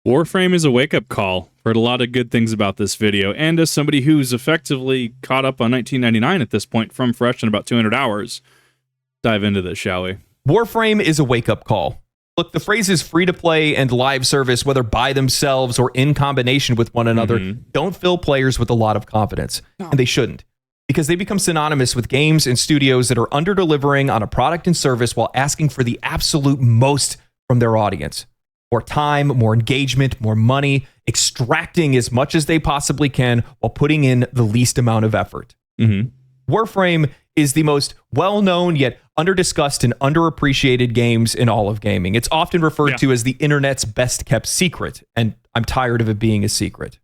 Warframe is a wake-up call. Heard a lot of good things about this video, and as somebody who's effectively caught up on 1999 at this point from fresh in about 200 hours, dive into this, shall we? Warframe is a wake-up call. Look, the phrases free-to-play and live service, whether by themselves or in combination with one another, don't fill players with a lot of confidence, and they shouldn't, because they become synonymous with games and studios that are under-delivering on a product and service while asking for the absolute most from their audience. More time, more engagement, more money, extracting as much as they possibly can while putting in the least amount of effort. Warframe is the most well-known yet under-discussed and underappreciated games in all of gaming. It's often referred to as the internet's best-kept secret, and I'm tired of it being a secret.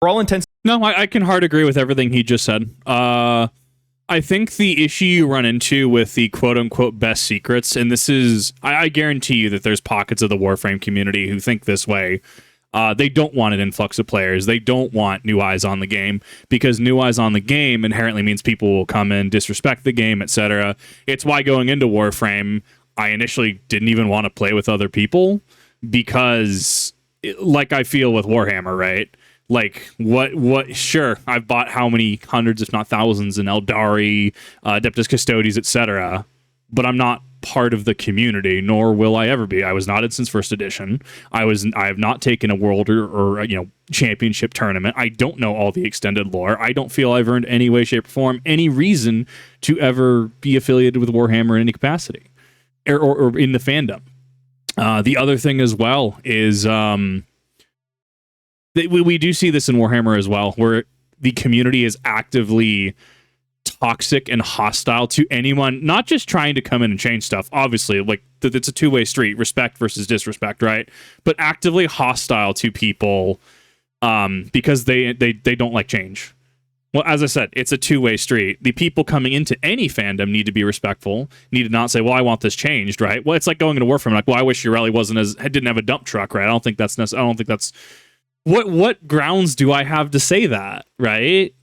For all intents... No, I can hard agree with everything he just said. I think the issue you run into with the quote-unquote best secrets, and this is... I guarantee you that there's pockets of the Warframe community who think this way. They don't want an influx of players. They don't want new eyes on the game, because new eyes on the game inherently means people will come in, disrespect the game, etc. It's why going into Warframe, I initially didn't even want to play with other people, because like I feel with Warhammer, right? Like, sure, I've bought how many hundreds, if not thousands, in Eldari, Adeptus Custodes, etc., but I'm not part of the community, nor will I ever be. I was not in since first edition. I have not taken a world or championship tournament. I don't know all the extended lore. I don't feel I've earned any way, shape, or form any reason to ever be affiliated with Warhammer in any capacity or in the fandom. The other thing as well is we do see this in Warhammer as well, where the community is actively toxic and hostile to anyone, not just trying to come in and change stuff. Obviously, like, it's a two-way street, respect versus disrespect, right? But actively hostile to people because they don't like change. Well, as I said, it's a two-way street. The people coming into any fandom need to be respectful, need to not say, well, I want this changed, right? Well, it's like going into Warframe, like, well, I wish your rally didn't have a dump truck, right? I don't think that's what grounds do I have to say that, right?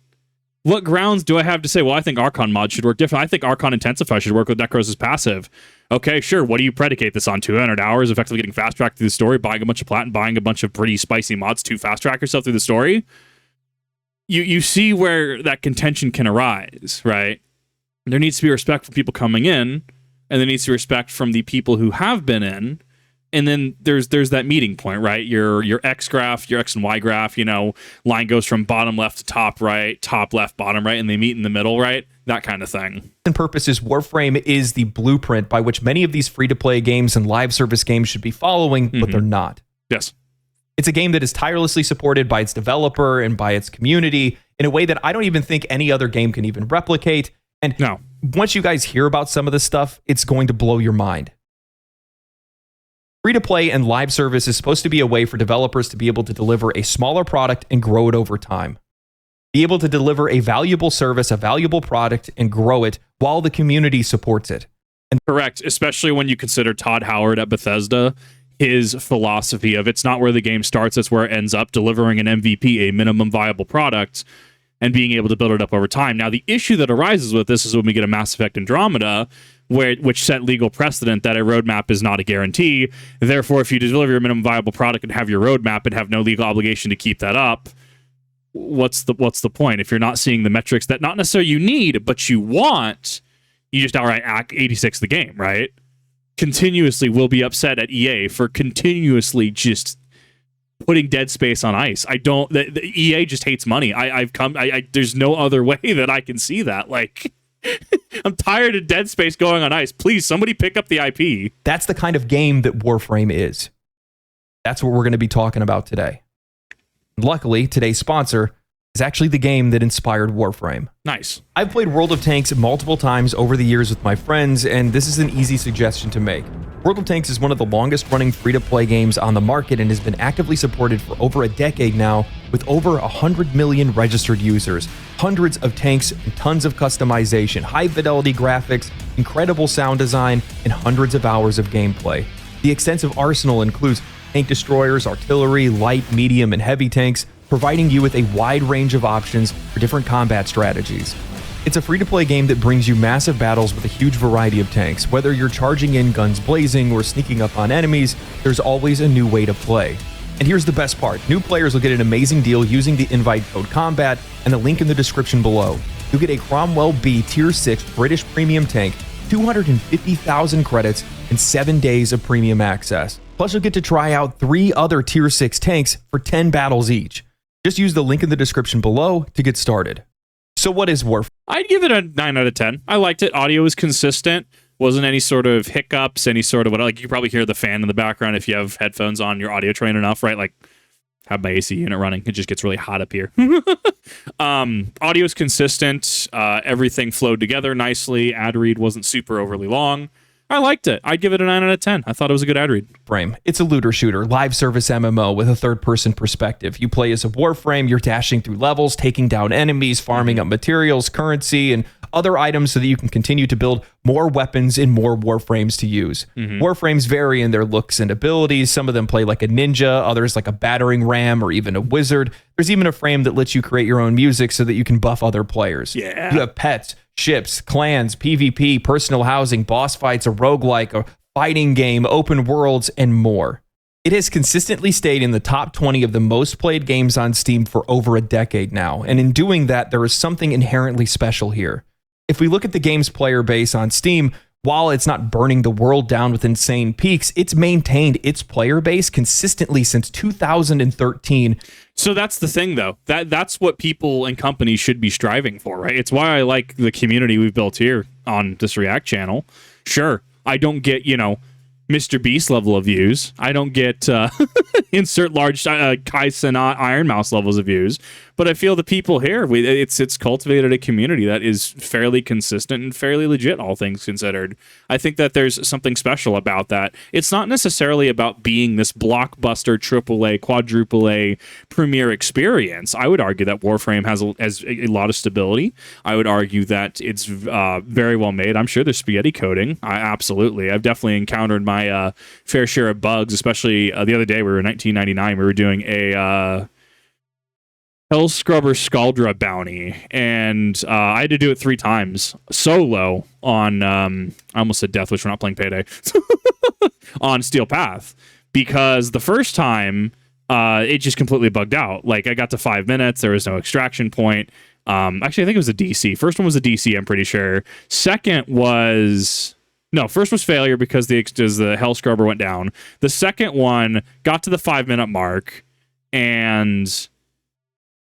What grounds do I have to say, well, I think Archon mod should work different. I think Archon Intensify should work with Necros' passive. Okay, sure. What do you predicate this on? 200 hours, effectively getting fast-tracked through the story, buying a bunch of platinum, buying a bunch of pretty spicy mods to fast-track yourself through the story? You see where that contention can arise, right? There needs to be respect for people coming in, and there needs to be respect from the people who have been in. And then there's that meeting point, right? Your X graph, your X and Y graph, line goes from bottom left to top right, top left, bottom right, and they meet in the middle, right? That kind of thing. And purposes, Warframe is the blueprint by which many of these free-to-play games and live service games should be following, but they're not. Yes. It's a game that is tirelessly supported by its developer and by its community in a way that I don't even think any other game can even replicate. And once you guys hear about some of this stuff, it's going to blow your mind. Free-to-play and live service is supposed to be a way for developers to be able to deliver a smaller product and grow it over time. Be able to deliver a valuable service, a valuable product, and grow it while the community supports it. Correct, especially when you consider Todd Howard at Bethesda, his philosophy of it's not where the game starts, it's where it ends up, delivering an MVP, a minimum viable product, and being able to build it up over time. Now, the issue that arises with this is when we get a Mass Effect Andromeda, which set legal precedent that a roadmap is not a guarantee. Therefore, if you deliver your minimum viable product and have your roadmap and have no legal obligation to keep that up, what's the point? If you're not seeing the metrics that not necessarily you need, but you want, you just outright act 86 the game, right? Continuously will be upset at EA for continuously just putting Dead Space on ice. The EA just hates money. There's no other way that I can see that. Like, I'm tired of Dead Space going on ice. Please, somebody pick up the IP. That's the kind of game that Warframe is. That's what we're going to be talking about today. Luckily, today's sponsor is actually the game that inspired Warframe. Nice. I've played World of Tanks multiple times over the years with my friends, and this is an easy suggestion to make. World of Tanks is one of the longest-running free-to-play games on the market and has been actively supported for over a decade now, with over 100 million registered users, hundreds of tanks and tons of customization, high-fidelity graphics, incredible sound design, and hundreds of hours of gameplay. The extensive arsenal includes tank destroyers, artillery, light, medium, and heavy tanks, providing you with a wide range of options for different combat strategies. It's a free-to-play game that brings you massive battles with a huge variety of tanks. Whether you're charging in guns blazing or sneaking up on enemies, there's always a new way to play. And here's the best part. New players will get an amazing deal using the invite code COMBAT and the link in the description below. You'll get a Cromwell B Tier 6 British Premium tank, 250,000 credits, and 7 days of premium access. Plus, you'll get to try out 3 other Tier 6 tanks for 10 battles each. Just use the link in the description below to get started. So what is Warframe? I'd give it a 9 out of 10. I liked it. Audio was consistent. Wasn't any sort of hiccups, any sort of what, like you probably hear the fan in the background if you have headphones on, your audio trained enough, right? Like have my AC unit running. It just gets really hot up here. Audio is consistent. Everything flowed together nicely. Ad read wasn't super overly long. I liked it. I'd give it a 9 out of 10. I thought it was a good ad read. Warframe. It's a looter shooter, live service MMO with a third-person perspective. You play as a Warframe, you're dashing through levels, taking down enemies, farming up materials, currency, and other items so that you can continue to build more weapons and more Warframes to use. Warframes vary in their looks and abilities. Some of them play like a ninja, others like a battering ram or even a wizard. There's even a frame that lets you create your own music so that you can buff other players. Yeah. You have pets, ships, clans, PvP, personal housing, boss fights, a roguelike, a fighting game, open worlds, and more. It has consistently stayed in the top 20 of the most played games on Steam for over a decade now, and in doing that, there is something inherently special here. If we look at the game's player base on Steam, while it's not burning the world down with insane peaks, it's maintained its player base consistently since 2013. So that's the thing, though. That's what people and companies should be striving for, right? It's why I like the community we've built here on this React channel. Sure, I don't get, Mr. Beast level of views. I don't get insert large Kaisen Iron Mouse levels of views. But I feel the people here, it's cultivated a community that is fairly consistent and fairly legit, all things considered. I think that there's something special about that. It's not necessarily about being this blockbuster AAA, quadruple A premier experience. I would argue that Warframe has a lot of stability. I would argue that it's very well made. I'm sure there's spaghetti coding. Absolutely. I've definitely encountered my fair share of bugs, especially the other day we were in 1999. We were doing a Hell Scrubber Scaldra bounty, and I had to do it 3 times solo on I almost said Death Wish. We're not playing Payday. On Steel Path, because the first time it just completely bugged out. Like I got to 5 minutes, there was no extraction point. Actually, I think it was a DC. First one was a DC, I'm pretty sure. Second was first was failure because the Hell Scrubber went down. The second one got to the 5-minute mark, and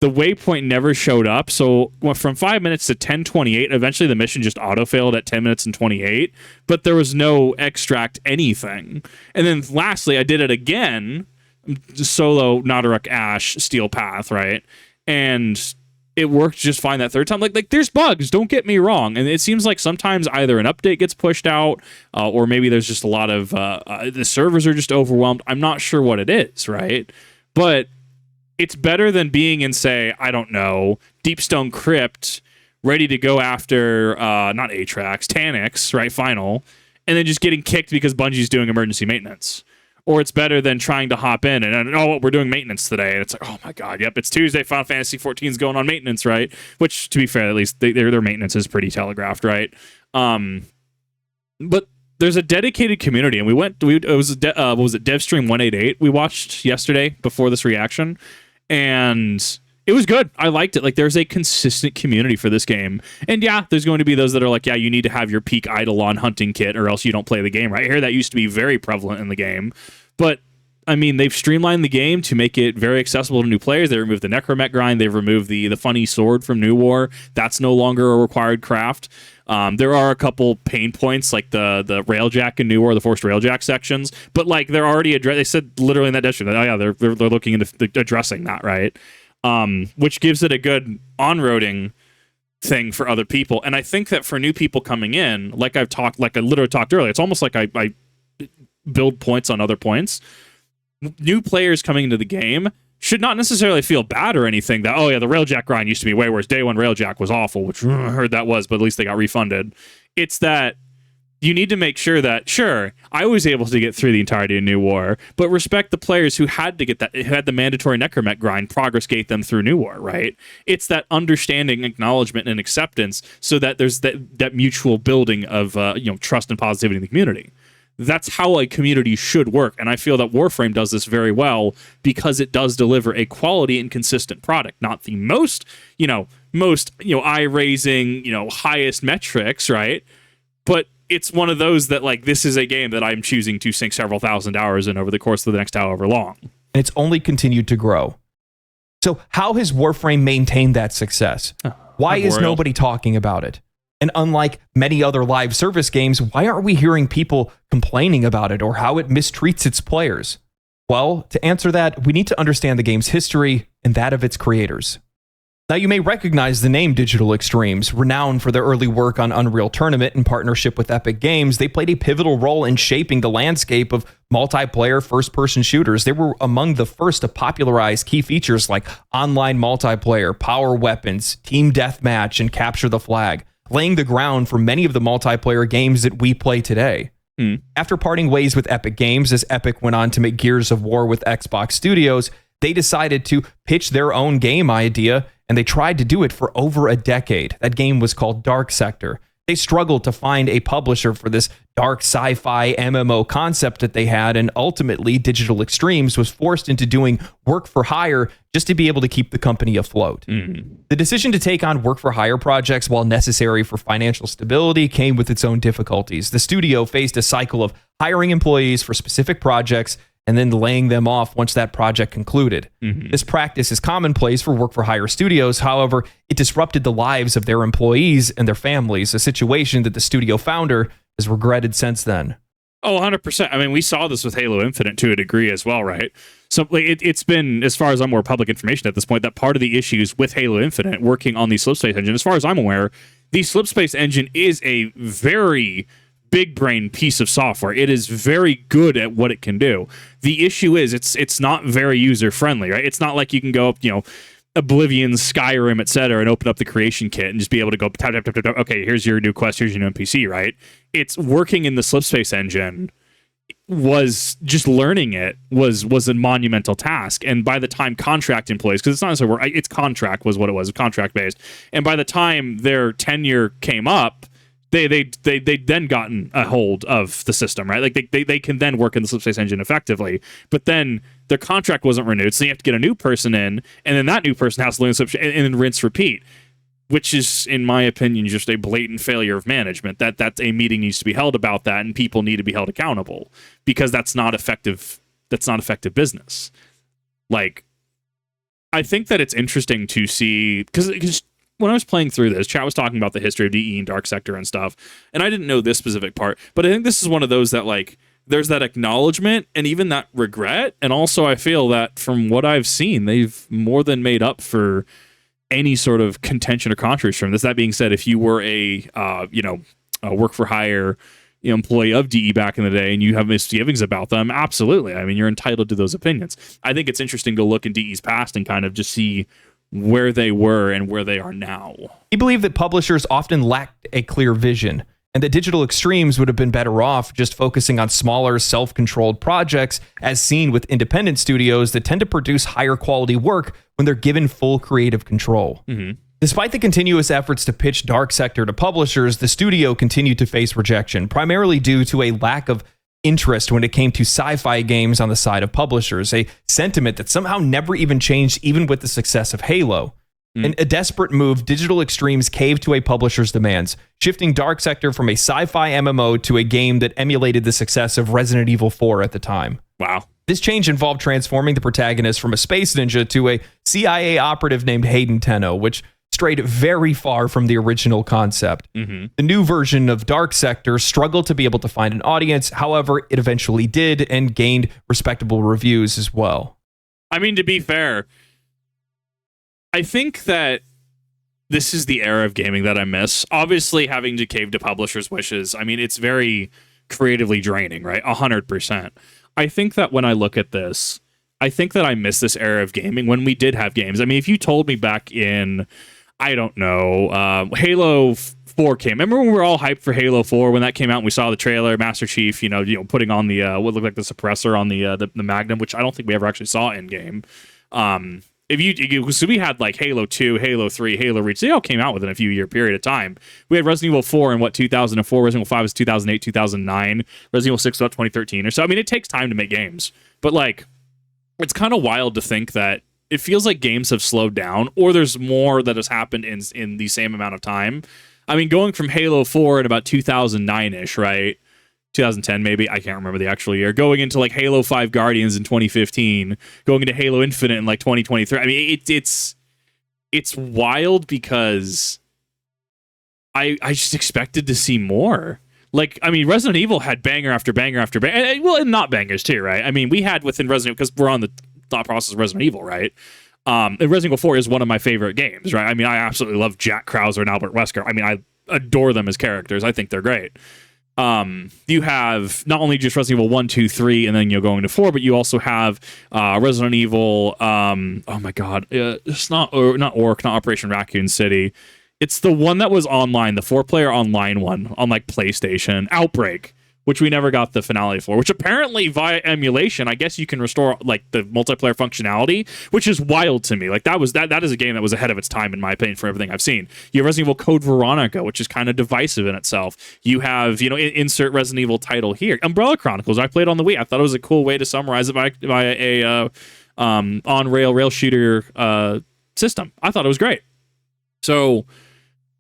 the waypoint never showed up, so went from 5 minutes to 10:28. Eventually, the mission just auto-failed at 10 minutes and 28, but there was no extract anything. And then lastly, I did it again, solo Nadaruk Ash Steel Path, right? And it worked just fine that third time. Like there's bugs, don't get me wrong. And it seems like sometimes either an update gets pushed out, or maybe there's just a lot of the servers are just overwhelmed. I'm not sure what it is, right? But it's better than being in, say, I don't know, Deepstone Crypt, ready to go after, not Atrax, Tanix, right, final, and then just getting kicked because Bungie's doing emergency maintenance. Or it's better than trying to hop in and, we're doing maintenance today. And it's like, oh my God, yep, it's Tuesday, Final Fantasy 14 is going on maintenance, right? Which, to be fair, at least their maintenance is pretty telegraphed, right? But there's a dedicated community, and it was DevStream 188 we watched yesterday before this reaction, and it was good. I liked it. Like, there's a consistent community for this game. And yeah, there's going to be those that are like, yeah, you need to have your peak Eidolon hunting kit or else you don't play the game, right? I hear that used to be very prevalent in the game. But, I mean, they've streamlined the game to make it very accessible to new players. They removed the Necromech grind. They've removed the funny sword from New War. That's no longer a required craft. There are a couple pain points, like the railjack in New War, the forced railjack sections. But, like, they're already they said literally in that district, oh yeah, they're looking into addressing that, right? Which gives it a good on-roading thing for other people. And I think that for new people coming in, like I literally talked earlier, it's almost like I build points on other points. New players coming into the game should not necessarily feel bad or anything that, oh yeah, the railjack grind used to be way worse. Day one railjack was awful, which I heard that was, but at least they got refunded. It's that you need to make sure that, sure, I was able to get through the entirety of New War, but respect the players who had to get that, who had the mandatory necromech grind, progress gate them through New War, right? It's that understanding, acknowledgement, and acceptance so that there's that mutual building of trust and positivity in the community. That's how a community should work, and I feel that Warframe does this very well because it does deliver a quality and consistent product. Not the most eye-raising, highest metrics, right? But it's one of those that, like, this is a game that I'm choosing to sink several thousand hours in over the course of the next however long. And it's only continued to grow. So how has Warframe maintained that success? Why is nobody talking about it? And unlike many other live service games, why aren't we hearing people complaining about it or how it mistreats its players? Well, to answer that, we need to understand the game's history and that of its creators. Now, you may recognize the name Digital Extremes. Renowned for their early work on Unreal Tournament in partnership with Epic Games, they played a pivotal role in shaping the landscape of multiplayer first-person shooters. They were among the first to popularize key features like online multiplayer, power weapons, team deathmatch, and capture the flag, laying the ground for many of the multiplayer games that we play today. After parting ways with Epic Games, as Epic went on to make Gears of War with Xbox Studios, they decided to pitch their own game idea, and they tried to do it for over a decade. That game was called Dark Sector. They struggled to find a publisher for this dark sci-fi MMO concept that they had, and ultimately Digital Extremes was forced into doing work for hire just to be able to keep the company afloat. The decision to take on work for hire projects, while necessary for financial stability, came with its own difficulties. The studio faced a cycle of hiring employees for specific projects and then laying them off once that project concluded. This practice is commonplace for work-for-hire studios. However, it disrupted the lives of their employees and their families, a situation that the studio founder has regretted since then. Oh, 100%. I mean, we saw this with Halo Infinite to a degree as well, right? So it's been, as far as I'm aware, public information at this point, that part of the issues with Halo Infinite working on the Slipspace engine, as far as I'm aware, the Slipspace engine is a very big brain piece of software. It is very good at what it can do. The issue is it's not very user friendly, right? It's not like you can go up, Oblivion, Skyrim, etc., and open up the creation kit and just be able to go tap, tap, tap, tap, tap. Okay, here's your new quest, here's your new NPC, right? It's working in the Slipspace engine was just learning it was a monumental task. And by the time contract employees, because it's not necessarily it's contract was what it was, contract based. And by the time their tenure came up, they then gotten a hold of the system, right? Like they can then work in the Slipspace engine effectively, but then their contract wasn't renewed, so you have to get a new person in, and then that new person has to learn the Slipspace, and then rinse repeat, which is, in my opinion, just a blatant failure of management. That's a meeting needs to be held about that, and people need to be held accountable, because that's not effective. That's not effective business. Like, I think that it's interesting to see, because when I was playing through this, chat was talking about the history of DE and Dark Sector and stuff, and I didn't know this specific part, but I think this is one of those that, like, there's that acknowledgement and even that regret, and also I feel that from what I've seen, they've more than made up for any sort of contention or controversy from this. That being said, if you were a work-for-hire employee of DE back in the day and you have misgivings about them, absolutely. I mean, you're entitled to those opinions. I think it's interesting to look in DE's past and kind of just see where they were and where they are now. He believed that publishers often lacked a clear vision, and that Digital Extremes would have been better off just focusing on smaller, self-controlled projects, as seen with independent studios that tend to produce higher quality work when they're given full creative control. Despite the continuous efforts to pitch Dark Sector to publishers, the studio continued to face rejection, primarily due to a lack of interest when it came to sci-fi games on the side of publishers, a sentiment that somehow never even changed even with the success of Halo. In a desperate move, Digital Extremes caved to a publisher's demands, shifting Dark Sector from a sci-fi MMO to a game that emulated the success of Resident Evil 4 at the time. Wow. This change involved transforming the protagonist from a space ninja to a CIA operative named Hayden Tenno, which strayed very far from the original concept. The new version of Dark Sector struggled to be able to find an audience. However, it eventually did and gained respectable reviews as well. I mean, to be fair, I think that this is the era of gaming that I miss. Obviously, having to cave to publishers' wishes, I mean, it's very creatively draining, right? 100%. I think that when I look at this, I think that I miss this era of gaming when we did have games. I mean, if you told me back in, I don't know, Halo 4 came. Remember when we were all hyped for Halo 4 when that came out and we saw the trailer, Master Chief, putting on the what looked like the suppressor on the Magnum, which I don't think we ever actually saw in game. So we had like Halo 2, Halo 3, Halo Reach. They all came out within a few year period of time. We had Resident Evil 4 in 2004. Resident Evil 5 was 2008, 2009. Resident Evil 6 was about 2013 or so. I mean, it takes time to make games, but like, it's kind of wild to think that it feels like games have slowed down, or there's more that has happened in the same amount of time. I mean, going from Halo 4 in about 2009-ish, right? 2010 maybe, I can't remember the actual year, going into like Halo 5 Guardians in 2015, going into Halo Infinite in like 2023. I mean, it's wild because I just expected to see more. Like, I mean, Resident Evil had banger after banger after banger. Well, and not bangers too, right? I mean, we had within Resident Evil, because we're on the thought process of Resident Evil, right? And Resident Evil 4 is one of my favorite games, right? I mean, I absolutely love Jack Krauser and Albert Wesker. I mean, I adore them as characters. I think they're great. You have not only just Resident Evil 1, 2, 3, and then you're going to 4, but you also have Resident Evil, oh my god, it's not Operation Raccoon City. It's the one that was online, the 4-player online one on like PlayStation, Outbreak, which we never got the finale for, which apparently via emulation, I guess you can restore like the multiplayer functionality, which is wild to me. Like that is a game that was ahead of its time, in my opinion, for everything I've seen. You have Resident Evil Code Veronica, which is kind of divisive in itself. You have, insert Resident Evil title here. Umbrella Chronicles, I played on the Wii. I thought it was a cool way to summarize it by a on-rail shooter system. I thought it was great. So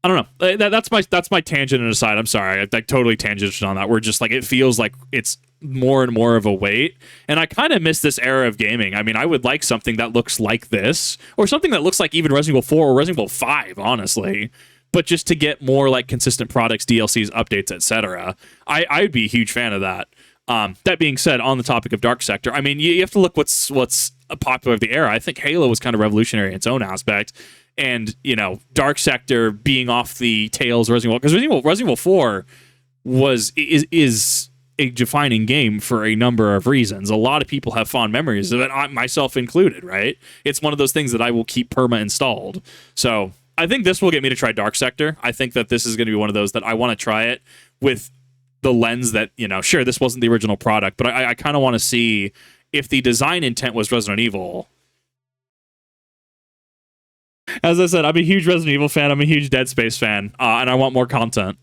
I don't know. That's my tangent and aside. I'm sorry. I totally tangented on that. We're just like, it feels like it's more and more of a wait. And I kind of miss this era of gaming. I mean, I would like something that looks like this, or something that looks like even Resident Evil 4 or Resident Evil 5, honestly. But just to get more like consistent products, DLCs, updates, etc. I'd be a huge fan of that. That being said, on the topic of Dark Sector, I mean, you have to look what's popular of the era. I think Halo was kind of revolutionary in its own aspect. And, Dark Sector being off the tails of Resident Evil, because Resident Evil 4 is a defining game for a number of reasons. A lot of people have fond memories of it, myself included, right? It's one of those things that I will keep perma-installed. So I think this will get me to try Dark Sector. I think that this is going to be one of those that I want to try it with the lens that, sure, this wasn't the original product, but I kind of want to see if the design intent was Resident Evil. As I said, I'm a huge Resident Evil fan. I'm a huge Dead Space fan, and I want more content.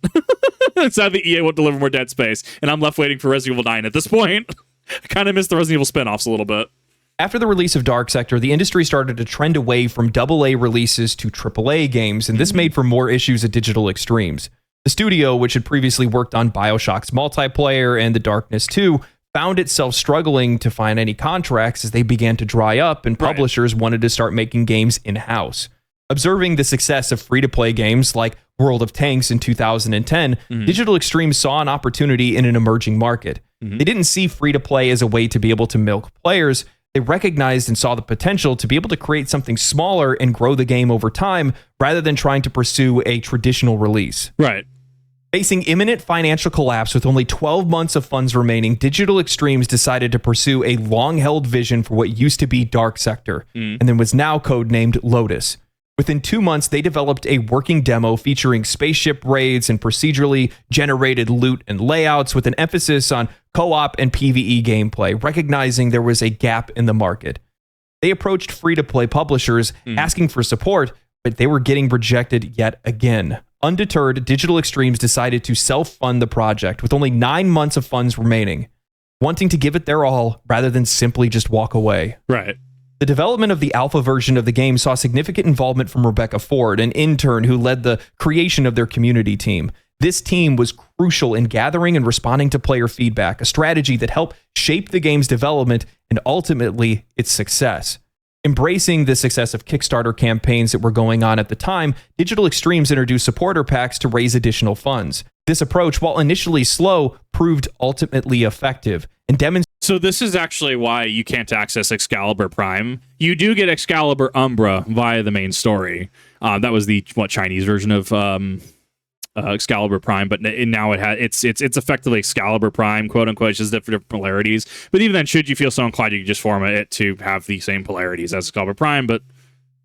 Sadly, EA won't deliver more Dead Space, and I'm left waiting for Resident Evil 9 at this point. I kind of miss the Resident Evil spin-offs a little bit. After the release of Dark Sector, the industry started to trend away from AA releases to AAA games, and this made for more issues at Digital Extremes. The studio, which had previously worked on BioShock's multiplayer and The Darkness 2, found itself struggling to find any contracts as they began to dry up, and publishers wanted to start making games in-house. Observing the success of free-to-play games like World of Tanks in 2010, Digital Extremes saw an opportunity in an emerging market. They didn't see free-to-play as a way to be able to milk players. They recognized and saw the potential to be able to create something smaller and grow the game over time, rather than trying to pursue a traditional release. Right. Facing imminent financial collapse with only 12 months of funds remaining, Digital Extremes decided to pursue a long-held vision for what used to be Dark Sector, and then was now codenamed Lotus. Within 2 months, they developed a working demo featuring spaceship raids and procedurally generated loot and layouts, with an emphasis on co-op and PvE gameplay, recognizing there was a gap in the market. They approached free-to-play publishers asking for support, but they were getting rejected yet again. Undeterred, Digital Extremes decided to self-fund the project with only 9 months of funds remaining, wanting to give it their all rather than simply just walk away. Right. The development of the alpha version of the game saw significant involvement from Rebecca Ford, an intern who led the creation of their community team. This team was crucial in gathering and responding to player feedback, a strategy that helped shape the game's development and ultimately its success. Embracing the success of Kickstarter campaigns that were going on at the time, Digital Extremes introduced supporter packs to raise additional funds. This approach, while initially slow, proved ultimately effective and demonstrated. So this is actually why you can't access Excalibur Prime. You do get Excalibur Umbra via the main story. That was the Chinese version of Excalibur Prime, but now it's effectively Excalibur Prime, quote unquote. It's just different polarities. But even then, should you feel so inclined, you can just format it to have the same polarities as Excalibur Prime. But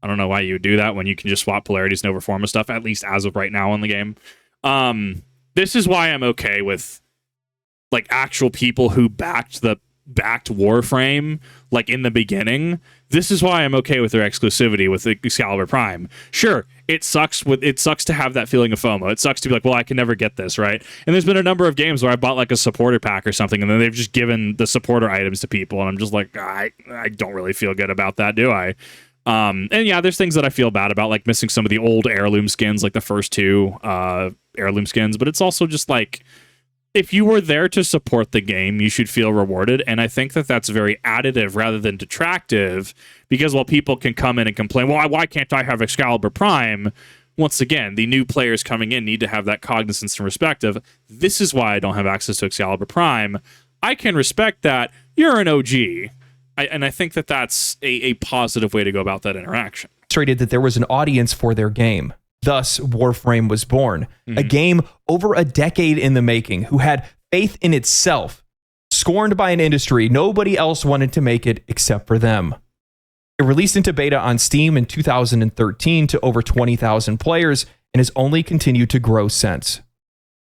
I don't know why you would do that when you can just swap polarities and overforma stuff, at least as of right now in the game. This is why I'm okay with like actual people who backed Warframe like in the beginning. This is why I'm okay with their exclusivity with Excalibur Prime. Sure, it sucks to have that feeling of FOMO. It sucks to be like, well, I can never get this, right? And there's been a number of games where I bought like a supporter pack or something, and then they've just given the supporter items to people, and I'm just like, I don't really feel good about that, do I? And yeah, there's things that I feel bad about, like missing some of the old heirloom skins, like the first two heirloom skins, but it's also just like, if you were there to support the game, you should feel rewarded. And I think that that's very additive rather than detractive, because while people can come in and complain, well, why can't I have Excalibur Prime? Once again, the new players coming in need to have that cognizance and respect of, this is why I don't have access to Excalibur Prime. I can respect that. You're an OG. And I think that that's a positive way to go about that interaction. Demonstrated that there was an audience for their game. Thus, Warframe was born, a game over a decade in the making, who had faith in itself, scorned by an industry nobody else wanted to make it except for them. It released into beta on Steam in 2013 to over 20,000 players and has only continued to grow since.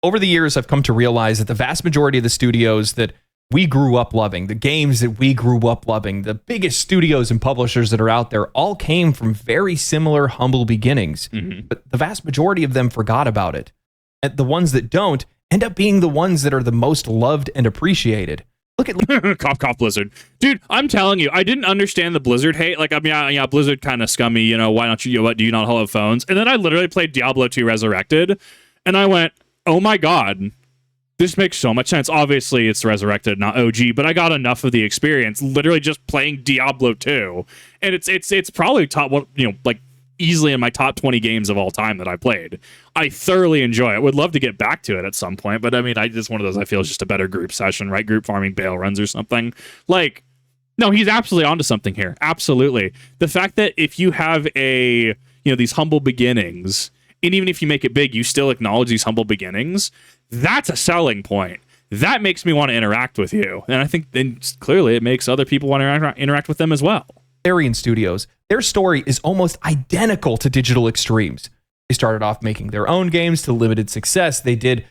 Over the years, I've come to realize that the vast majority of the studios that we grew up loving, the games that we grew up loving, the biggest studios and publishers that are out there all came from very similar humble beginnings. But the vast majority of them forgot about it. And the ones that don't end up being the ones that are the most loved and appreciated. Look at cough Blizzard. Dude, I'm telling you, I didn't understand the Blizzard hate. Like, I mean, yeah, Blizzard kind of scummy, you know, why don't you, what, do you not have phones? And then I literally played Diablo 2 Resurrected, and I went, oh my God, this makes so much sense. Obviously, it's Resurrected, not OG, but I got enough of the experience literally just playing Diablo 2. And it's probably top one, you know, like easily in my top 20 games of all time that I played. I thoroughly enjoy it. Would love to get back to it at some point, but I mean, it's one of those I feel is just a better group session, right? Group farming bail runs or something. Like, no, he's absolutely onto something here. Absolutely. The fact that if you have these humble beginnings, and even if you make it big, you still acknowledge these humble beginnings, that's a selling point. That makes me want to interact with you. And I think then clearly it makes other people want to interact with them as well. Arian Studios, their story is almost identical to Digital Extremes. They started off making their own games to limited success. They did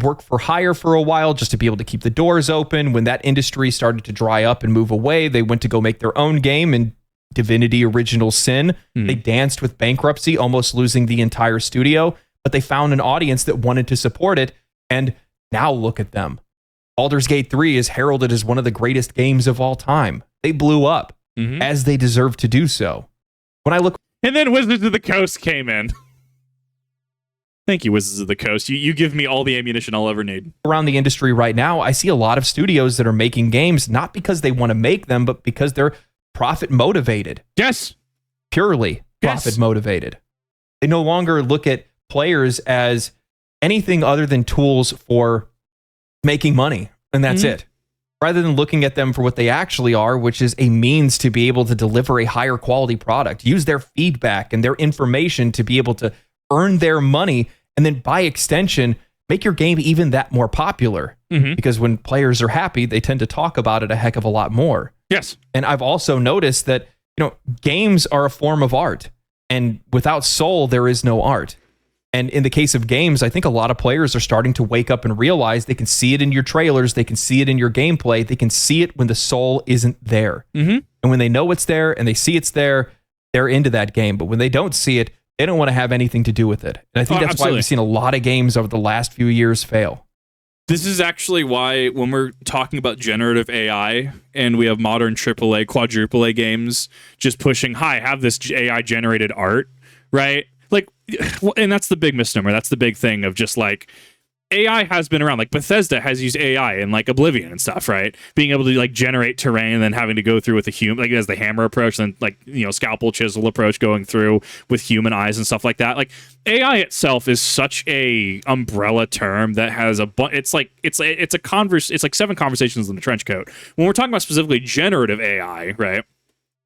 work for hire for a while just to be able to keep the doors open. When that industry started to dry up and move away, they went to go make their own game in Divinity Original Sin. They danced with bankruptcy, almost losing the entire studio, but they found an audience that wanted to support it. And now look at them. Baldur's Gate 3 is heralded as one of the greatest games of all time. They blew up, as they deserve to do so. When I look... And then Wizards of the Coast came in. Thank you, Wizards of the Coast. You give me all the ammunition I'll ever need. Around the industry right now, I see a lot of studios that are making games, not because they want to make them, but because they're profit motivated. Yes. Purely profit motivated. They no longer look at players as anything other than tools for making money, and that's it. Rather than looking at them for what they actually are, which is a means to be able to deliver a higher quality product, use their feedback and their information to be able to earn their money, and then by extension, make your game even that more popular. Because when players are happy, they tend to talk about it a heck of a lot more. Yes. And I've also noticed that, games are a form of art, and without soul, there is no art. And in the case of games, I think a lot of players are starting to wake up and realize they can see it in your trailers, they can see it in your gameplay, they can see it when the soul isn't there. And when they know it's there and they see it's there, they're into that game. But when they don't see it, they don't want to have anything to do with it. And I think that's why we've seen a lot of games over the last few years fail. This is actually why when we're talking about generative AI and we have modern AAA, quadruple A games just pushing, hi, have this AI generated art, right? Like, and that's the big misnomer. That's the big thing of just like, AI has been around. Like Bethesda has used AI in like Oblivion and stuff, right? Being able to like generate terrain and then having to go through with a human, like as the hammer approach, and then like, scalpel chisel approach going through with human eyes and stuff like that. Like AI itself is such a umbrella term that has it's like 7 conversations in the trench coat. When we're talking about specifically generative AI, right?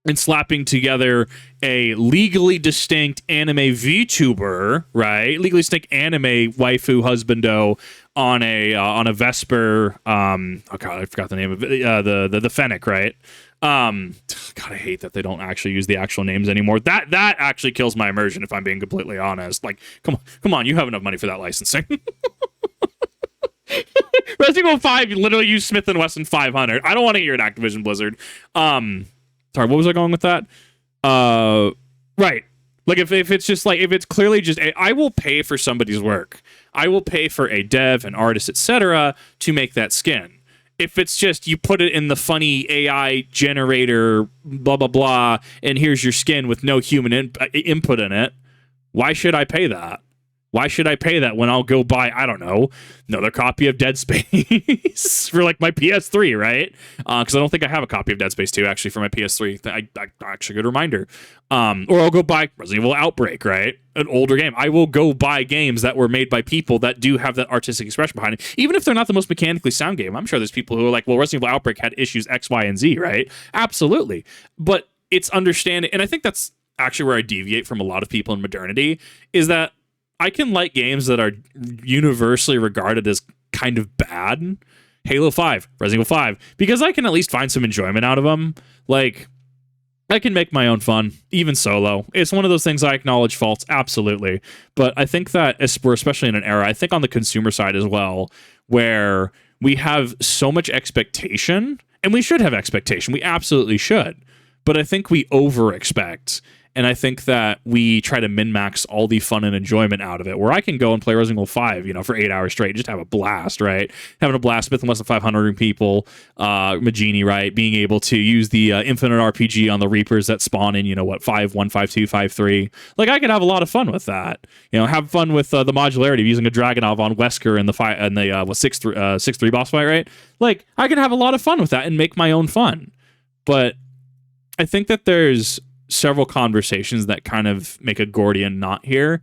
And slapping together a legally distinct anime VTuber, right? Legally distinct anime waifu husbando on a Vesper. Oh god, I forgot the name of it. The Fennec, right? God, I hate that they don't actually use the actual names anymore. That actually kills my immersion, if I'm being completely honest. Like, come on, you have enough money for that licensing. Resident Evil 5, you literally use Smith & Wesson 500. I don't want to hear an Activision Blizzard. Sorry, what was I going with that? Right. Like, if it's just like, if it's clearly just, I will pay for somebody's work. I will pay for a dev, an artist, etc. to make that skin. If it's just you put it in the funny AI generator, blah, blah, blah, and here's your skin with no human input in it, why should I pay that? Why should I pay that when I'll go buy, I don't know, another copy of Dead Space for like my PS3, right? Because I don't think I have a copy of Dead Space 2 actually for my PS3. I actually, good reminder. Or I'll go buy Resident Evil Outbreak, right? An older game. I will go buy games that were made by people that do have that artistic expression behind it. Even if they're not the most mechanically sound game, I'm sure there's people who are like, well, Resident Evil Outbreak had issues X, Y, and Z, right? Absolutely. But it's understanding, and I think that's actually where I deviate from a lot of people in modernity, is that I can like games that are universally regarded as kind of bad. Halo 5, Resident Evil 5, because I can at least find some enjoyment out of them. Like, I can make my own fun, even solo. It's one of those things I acknowledge faults, absolutely. But I think that we're especially in an era, I think on the consumer side as well, where we have so much expectation, and we should have expectation. We absolutely should. But I think we over-expect. And I think that we try to min-max all the fun and enjoyment out of it, where I can go and play Resident Evil 5, for 8 hours straight, just have a blast, right? Having a blast, Smith & Wesson 500 people, Magini, right? Being able to use the infinite RPG on the Reapers that spawn in, 5.1, 5.2, 5.3. Like, I could have a lot of fun with that. Have fun with the modularity of using a Dragonov on Wesker and the 6-3 boss fight, right? Like, I can have a lot of fun with that and make my own fun. But I think that there's several conversations that kind of make a Gordian knot here.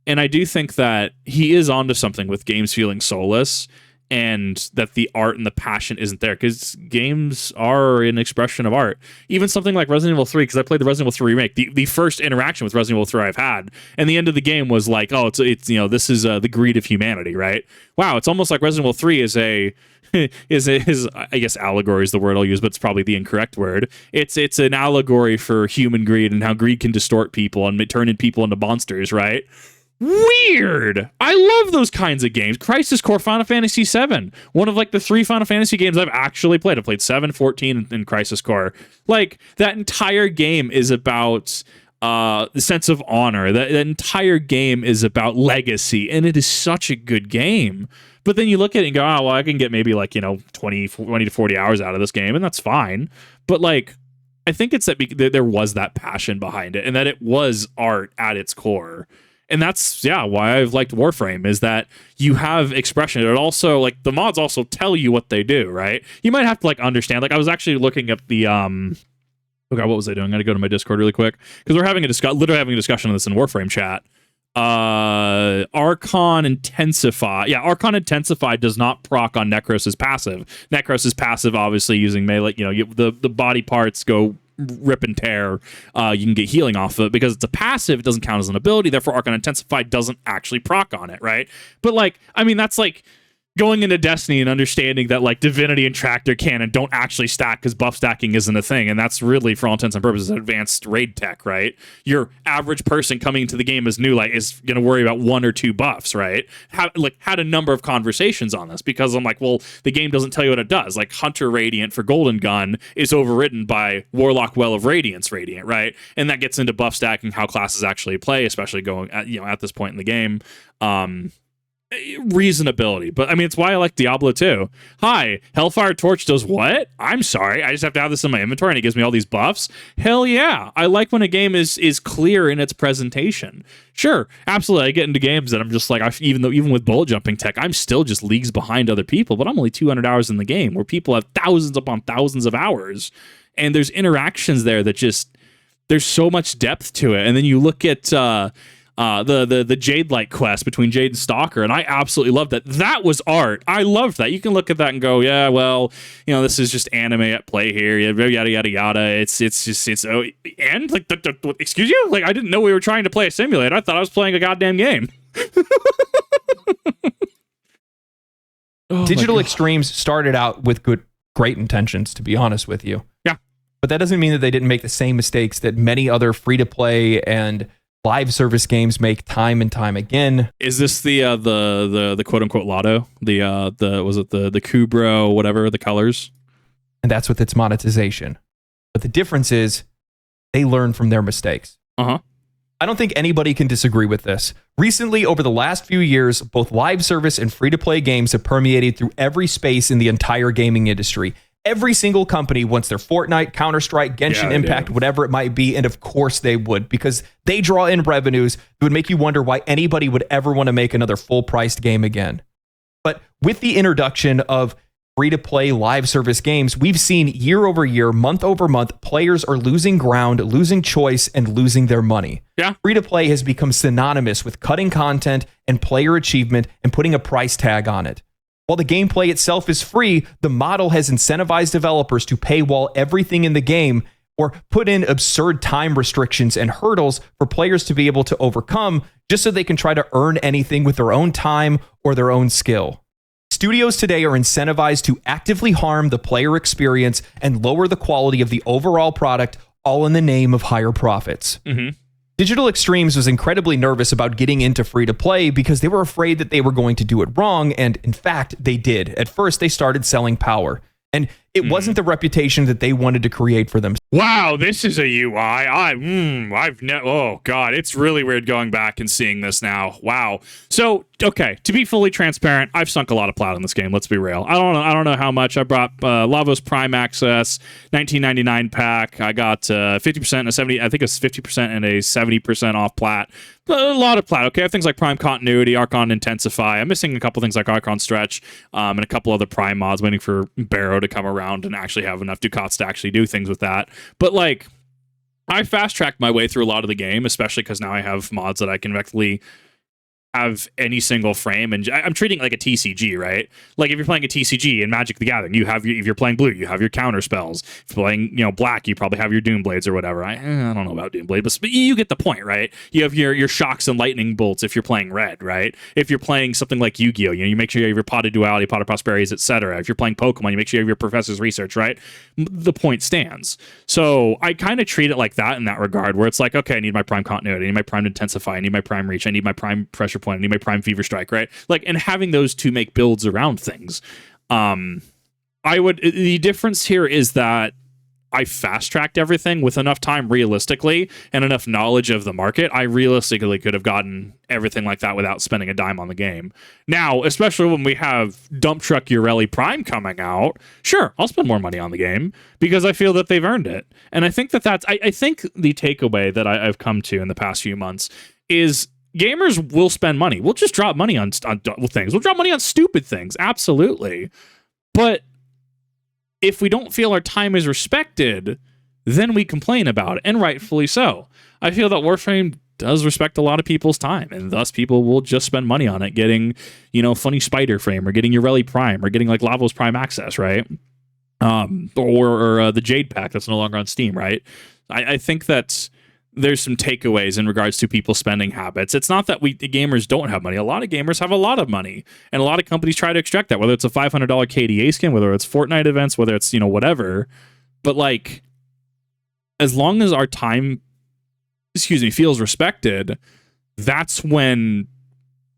And I do think that he is onto something with games feeling soulless, and that the art and the passion isn't there, because games are an expression of art. Even something like Resident Evil 3, because I played the Resident Evil 3 remake, the first interaction with Resident Evil 3 I've had, and the end of the game was like, oh, it's this is the greed of humanity, right? Wow, it's almost like Resident Evil 3 is I guess allegory is the word I'll use, but it's probably the incorrect word. It's an allegory for human greed and how greed can distort people and turn people into monsters, right? Weird. I love those kinds of games. Crisis Core, Final Fantasy VII, one of like the 3 Final Fantasy games I've actually played. I've played 7, 14, and Crisis Core. Like, that entire game is about the sense of honor. That entire game is about legacy, and it is such a good game. But then you look at it and go, oh, well, I can get maybe like, 20 to 40 hours out of this game, and that's fine. But like, I think it's that there was that passion behind it, and that it was art at its core. And that's, why I've liked Warframe, is that you have expression. It also, like, the mods also tell you what they do, right? You might have to, like, understand. Like, I was actually looking at the, oh God, what was I doing? I'm going to go to my Discord really quick, because we're literally having a discussion on this in Warframe chat. Archon Intensify. Yeah, Archon Intensify does not proc on Necros' passive. Necros' passive, obviously, using melee, the body parts go rip and tear. You can get healing off of it. Because it's a passive, it doesn't count as an ability, therefore Archon Intensify doesn't actually proc on it, right? But like, I mean, that's like going into Destiny and understanding that like Divinity and Tractor Cannon don't actually stack because buff stacking isn't a thing, and that's really, for all intents and purposes, advanced raid tech, right? Your average person coming into the game as new light is going to worry about 1 or 2 buffs, right? Had a number of conversations on this, because I'm like, well, the game doesn't tell you what it does. Like, Hunter Radiant for Golden Gun is overridden by Warlock Well of Radiance Radiant, right? And that gets into buff stacking, how classes actually play, especially going at this point in the game. Reasonability, but I mean, it's why I like Diablo 2. Hi, Hellfire Torch does what? I'm sorry, I just have to have this in my inventory and it gives me all these buffs? Hell yeah, I like when a game is clear in its presentation. Sure, absolutely, I get into games that I'm just like, even with bullet jumping tech, I'm still just leagues behind other people, but I'm only 200 hours in the game, where people have thousands upon thousands of hours, and there's interactions there that just, there's so much depth to it. And then you look at the Jade Light quest between Jade and Stalker, and I absolutely loved that. That was art. I loved that. You can look at that and go, yeah, well, this is just anime at play here, yada yada yada. It's and like, excuse you, like, I didn't know we were trying to play a simulator. I thought I was playing a goddamn game. Digital Extremes started out with great intentions, to be honest with you. Yeah. But that doesn't mean that they didn't make the same mistakes that many other free-to-play and live service games make time and time again. Is this the quote unquote lotto? Was it the Kubro, whatever, the colors? And that's with its monetization. But the difference is they learn from their mistakes. I don't think anybody can disagree with this. Recently, over the last few years, both live service and free-to-play games have permeated through every space in the entire gaming industry. Every single company wants their Fortnite, Counter-Strike, Genshin Impact, whatever it might be, and of course they would, because they draw in revenues that would make you wonder why anybody would ever want to make another full-priced game again. But with the introduction of free-to-play live service games, we've seen year over year, month over month, players are losing ground, losing choice, and losing their money. Yeah. Free-to-play has become synonymous with cutting content and player achievement and putting a price tag on it. While the gameplay itself is free, the model has incentivized developers to paywall everything in the game or put in absurd time restrictions and hurdles for players to be able to overcome just so they can try to earn anything with their own time or their own skill. Studios today are incentivized to actively harm the player experience and lower the quality of the overall product, all in the name of higher profits. Digital Extremes was incredibly nervous about getting into free-to-play because they were afraid that they were going to do it wrong, and in fact, they did. At first, they started selling power, and it wasn't the reputation that they wanted to create for themselves. Wow, this is a UI. Oh god, it's really weird going back and seeing this now. Wow. So, okay, to be fully transparent, I've sunk a lot of plow in this game. Let's be real. I don't know how much. I brought Lavos Prime Access 1999 pack. I got 50% and a 70. I think it's 50% and a 70% off plat. A lot of plat. Okay, I have things like Prime Continuity, Archon Intensify. I'm missing a couple things like Archon Stretch, and a couple other Prime mods. Waiting for Barrow to come around and actually have enough ducats to actually do things with that. But like, I fast-tracked my way through a lot of the game, especially because now I have mods that I can directly have any single frame, and I'm treating it like a TCG, right? Like if you're playing a TCG in Magic the Gathering, you have if you're playing blue, you have your counter spells. If you're playing, black, you probably have your Doom Blades or whatever. I don't know about Doom Blade, but you get the point, right? You have your shocks and lightning bolts if you're playing red, right? If you're playing something like Yu-Gi-Oh, you make sure you have your Pot of Duality, Pot of Prosperities, etc. If you're playing Pokemon, you make sure you have your Professor's Research, right? The point stands. So I kind of treat it like that in that regard, where it's like, okay, I need my Prime Continuity, I need my Prime Intensify, I need my Prime Reach, I need my Prime Pressure Point, I need my Prime Fever Strike, right? Like, and having those to make builds around things. The difference here is that I fast-tracked everything with enough time realistically and enough knowledge of the market. I realistically could have gotten everything like that without spending a dime on the game. Now, especially when we have Dump Truck Urelli Prime coming out, sure, I'll spend more money on the game because I feel that they've earned it. And I think that's I think the takeaway that I've come to in the past few months is gamers will spend money. We'll just drop money on things. We'll drop money on stupid things. Absolutely. But if we don't feel our time is respected, then we complain about it, and rightfully so. I feel that Warframe does respect a lot of people's time, and thus people will just spend money on it, getting, Funny Spider Frame, or getting Urelli Prime, or getting like Lavos Prime Access, right? Or the Jade Pack that's no longer on Steam, right? I think that there's some takeaways in regards to people spending habits. It's not that the gamers don't have money. A lot of gamers have a lot of money, and a lot of companies try to extract that, whether it's a $500 KDA skin, whether it's Fortnite events, whether it's, whatever. But like, as long as our time, feels respected, that's when,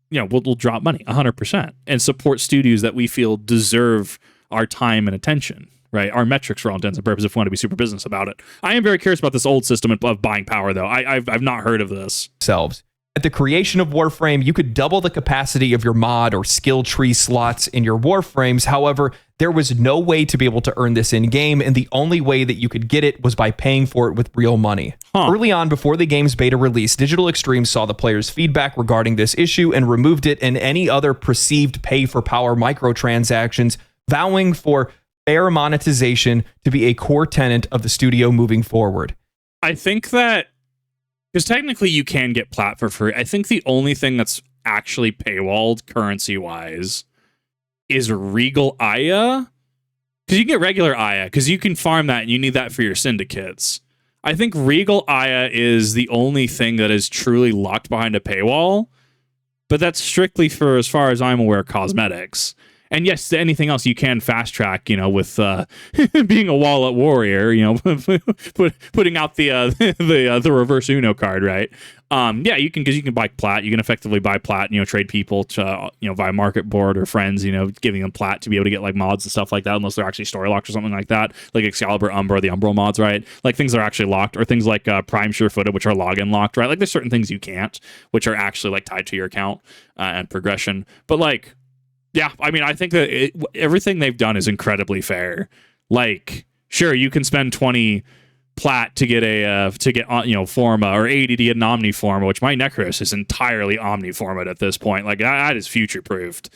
we'll drop money 100% and support studios that we feel deserve our time and attention. Right, our metrics for all intents and purposes, if we want to be super business about it. I am very curious about this old system of buying power, though. I've not heard of this. At the creation of Warframe, you could double the capacity of your mod or skill tree slots in your Warframes. However, there was no way to be able to earn this in-game, and the only way that you could get it was by paying for it with real money. Early on, before the game's beta release, Digital Extremes saw the players' feedback regarding this issue and removed it and any other perceived pay-for-power microtransactions, vowing for fair monetization to be a core tenet of the studio moving forward. I think that, because technically you can get plat for free, I think the only thing that's actually paywalled currency-wise is Regal Aya. Because you can get regular Aya, because you can farm that and you need that for your syndicates. I think Regal Aya is the only thing that is truly locked behind a paywall, but that's strictly for, as far as I'm aware, cosmetics. And yes, anything else you can fast track, with being a wallet warrior, putting out the reverse Uno card, right? Yeah, you can, because you can buy plat. You can effectively buy plat, trade people to, via market board or friends, giving them plat to be able to get like mods and stuff like that, unless they're actually story locked or something like that, like Excalibur, Umbra, the Umbral mods, right? Like things that are actually locked, or things like Prime Sure-Footed, which are login locked, right? Like there's certain things you can't, which are actually like tied to your account and progression. But like, yeah, I mean, I think that everything they've done is incredibly fair. Like, sure, you can spend 20 plat to get Forma, or 80 to get an Omniforma, which my Necros is entirely Omniforma at this point. Like that is future proofed.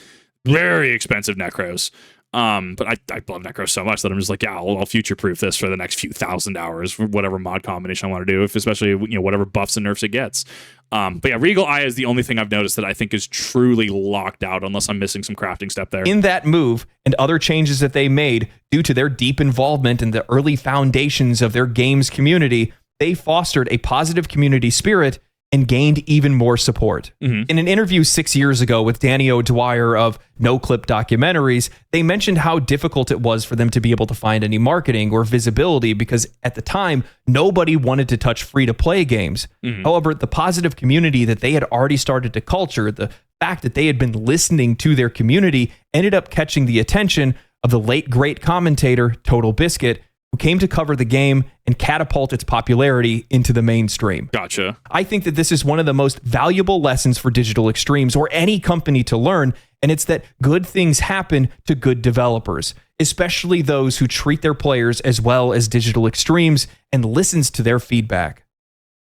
Very expensive Necros. But I love Necros so much that I'm just like, yeah, I'll future proof this for the next few thousand hours for whatever mod combination I want to do, especially whatever buffs and nerfs it gets. But yeah, Regal Eye is the only thing I've noticed that I think is truly locked out, unless I'm missing some crafting step there. In that move and other changes that they made due to their deep involvement in the early foundations of their games community, they fostered a positive community spirit and gained even more support. In an interview 6 years ago with Danny O'Dwyer of No Clip Documentaries, they mentioned how difficult it was for them to be able to find any marketing or visibility, because at the time, nobody wanted to touch free-to-play games. However, the positive community that they had already started to culture, the fact that they had been listening to their community, ended up catching the attention of the late great commentator Total Biscuit, who came to cover the game and catapult its popularity into the mainstream. Gotcha. I think that this is one of the most valuable lessons for digital extremes or any company to learn, and it's that good things happen to good developers, especially those who treat their players as well as digital extremes and listens to their feedback.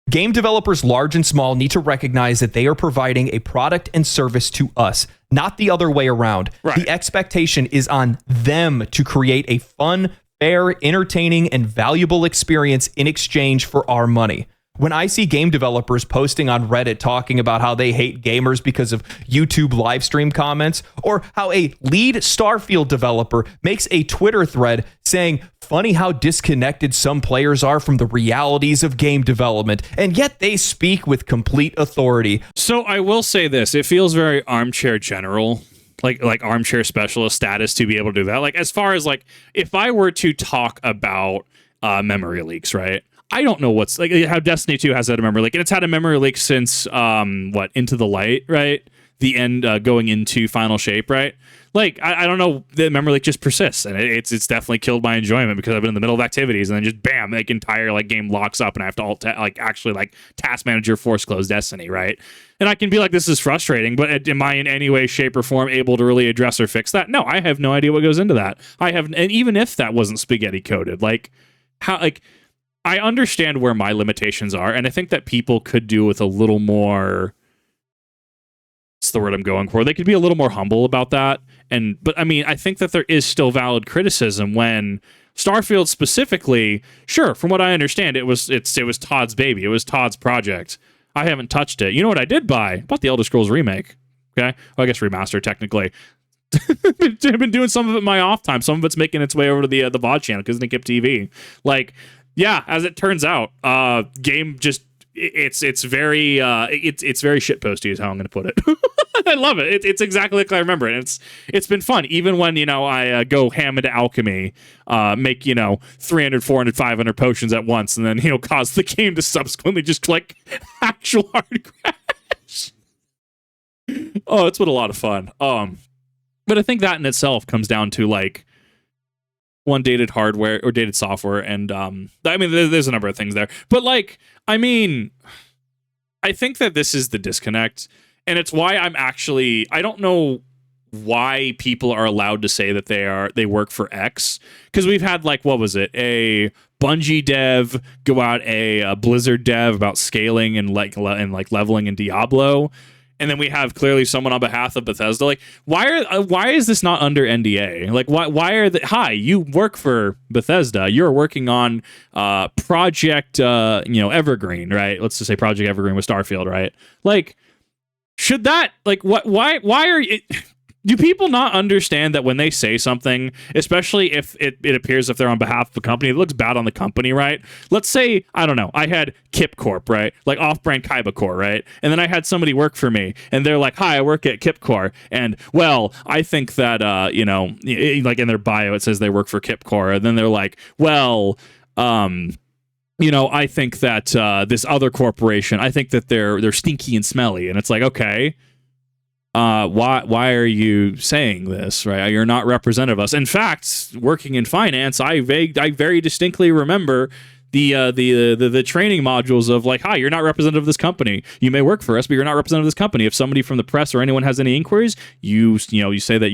Game developers large and small need to recognize that they are providing a product and service to us, not the other way around. Right. The expectation is on them to create a fun, fair, entertaining, and valuable experience in exchange for our money. When I see game developers posting on Reddit talking about how they hate gamers because of YouTube live stream comments, or how a lead Starfield developer makes a Twitter thread saying, funny how disconnected some players are from the realities of game development, and yet they speak with complete authority. So I will say this, it feels very armchair general, like armchair specialist status to be able to do that. Like, as far as like, if I were to talk about memory leaks, right? I don't know what's like how Destiny 2 has had a memory leak, and it's had a memory leak since Into the Light, right? The end going into Final Shape, right? Like, I don't know, the memory leak just persists, and it's definitely killed my enjoyment, because I've been in the middle of activities and then just bam, like entire like game locks up and I have to actually task manager force close Destiny, right? And I can be like, this is frustrating, but am I in any way, shape, or form able to really address or fix that? No, I have no idea what goes into that. And even if that wasn't spaghetti coded, like how, like, I understand where my limitations are, and I think that people could do with a little more. What's the word I'm going for? They could be a little more humble about that. But I mean, I think that there is still valid criticism when Starfield specifically. Sure, from what I understand, it was Todd's baby. It was Todd's project. I haven't touched it. You know what I did buy? I bought the Elder Scrolls remake. Okay, well, I guess remaster technically. I've been doing some of it in my off time. Some of it's making its way over to the VOD channel because Kip TV. Like. Yeah, as it turns out, game just it's very shitposty is how I'm going to put it. I love it. It's exactly like I remember it. It's been fun, even when I go ham into alchemy, make 300, 400, 500 potions at once, and then cause the game to subsequently just like actual hard crash. Oh, it's been a lot of fun. But I think that in itself comes down to like. One, dated hardware or dated software, and I mean, there's a number of things there, but like, I mean, I think that this is the disconnect, and it's why I don't know why people are allowed to say that they work for X, because we've had like, what was it, a Bungie dev go out a Blizzard dev about scaling and leveling in Diablo. And then we have clearly someone on behalf of Bethesda. Like, why is this not under NDA? Like, why are hi, you work for Bethesda. You're working on Project Evergreen, right? Let's just say Project Evergreen with Starfield, right? Like, should that why are you? Do people not understand that when they say something, especially if it appears if they're on behalf of a company, it looks bad on the company, right? Let's say, I don't know, I had Kip Corp, right? Like off-brand Kaiba Core, right? And then I had somebody work for me, and they're like, hi, I work at Kip Core, and, well, I think that, like in their bio, it says they work for Kip Core, and then they're like, well, I think that this other corporation, I think that they're stinky and smelly, and it's like, okay, why are you saying this, right? You're not representative of us. In fact, working in finance, I very distinctly remember the training modules of like, hi, you're not representative of this company. You may work for us, but you're not representative of this company. If somebody from the press or anyone has any inquiries, you say that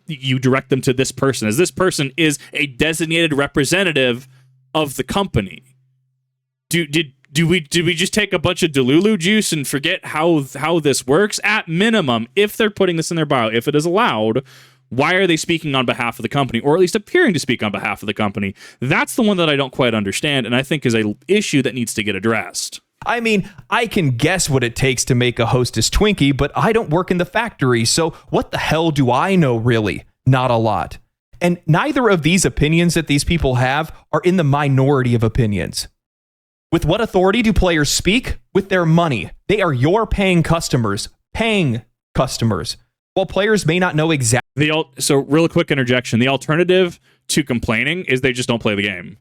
you direct them to this person, as this person is a designated representative of the company. Did we just take a bunch of Delulu juice and forget how this works? At minimum, if they're putting this in their bio, if it is allowed, why are they speaking on behalf of the company, or at least appearing to speak on behalf of the company? That's the one that I don't quite understand, and I think is a issue that needs to get addressed. I mean, I can guess what it takes to make a Hostess Twinkie, but I don't work in the factory, so what the hell do I know, really? Not a lot. And neither of these opinions that these people have are in the minority of opinions. With what authority do players speak? With their money. They are your paying customers. While players may not know exactly. So, real quick interjection. The alternative to complaining is they just don't play the game.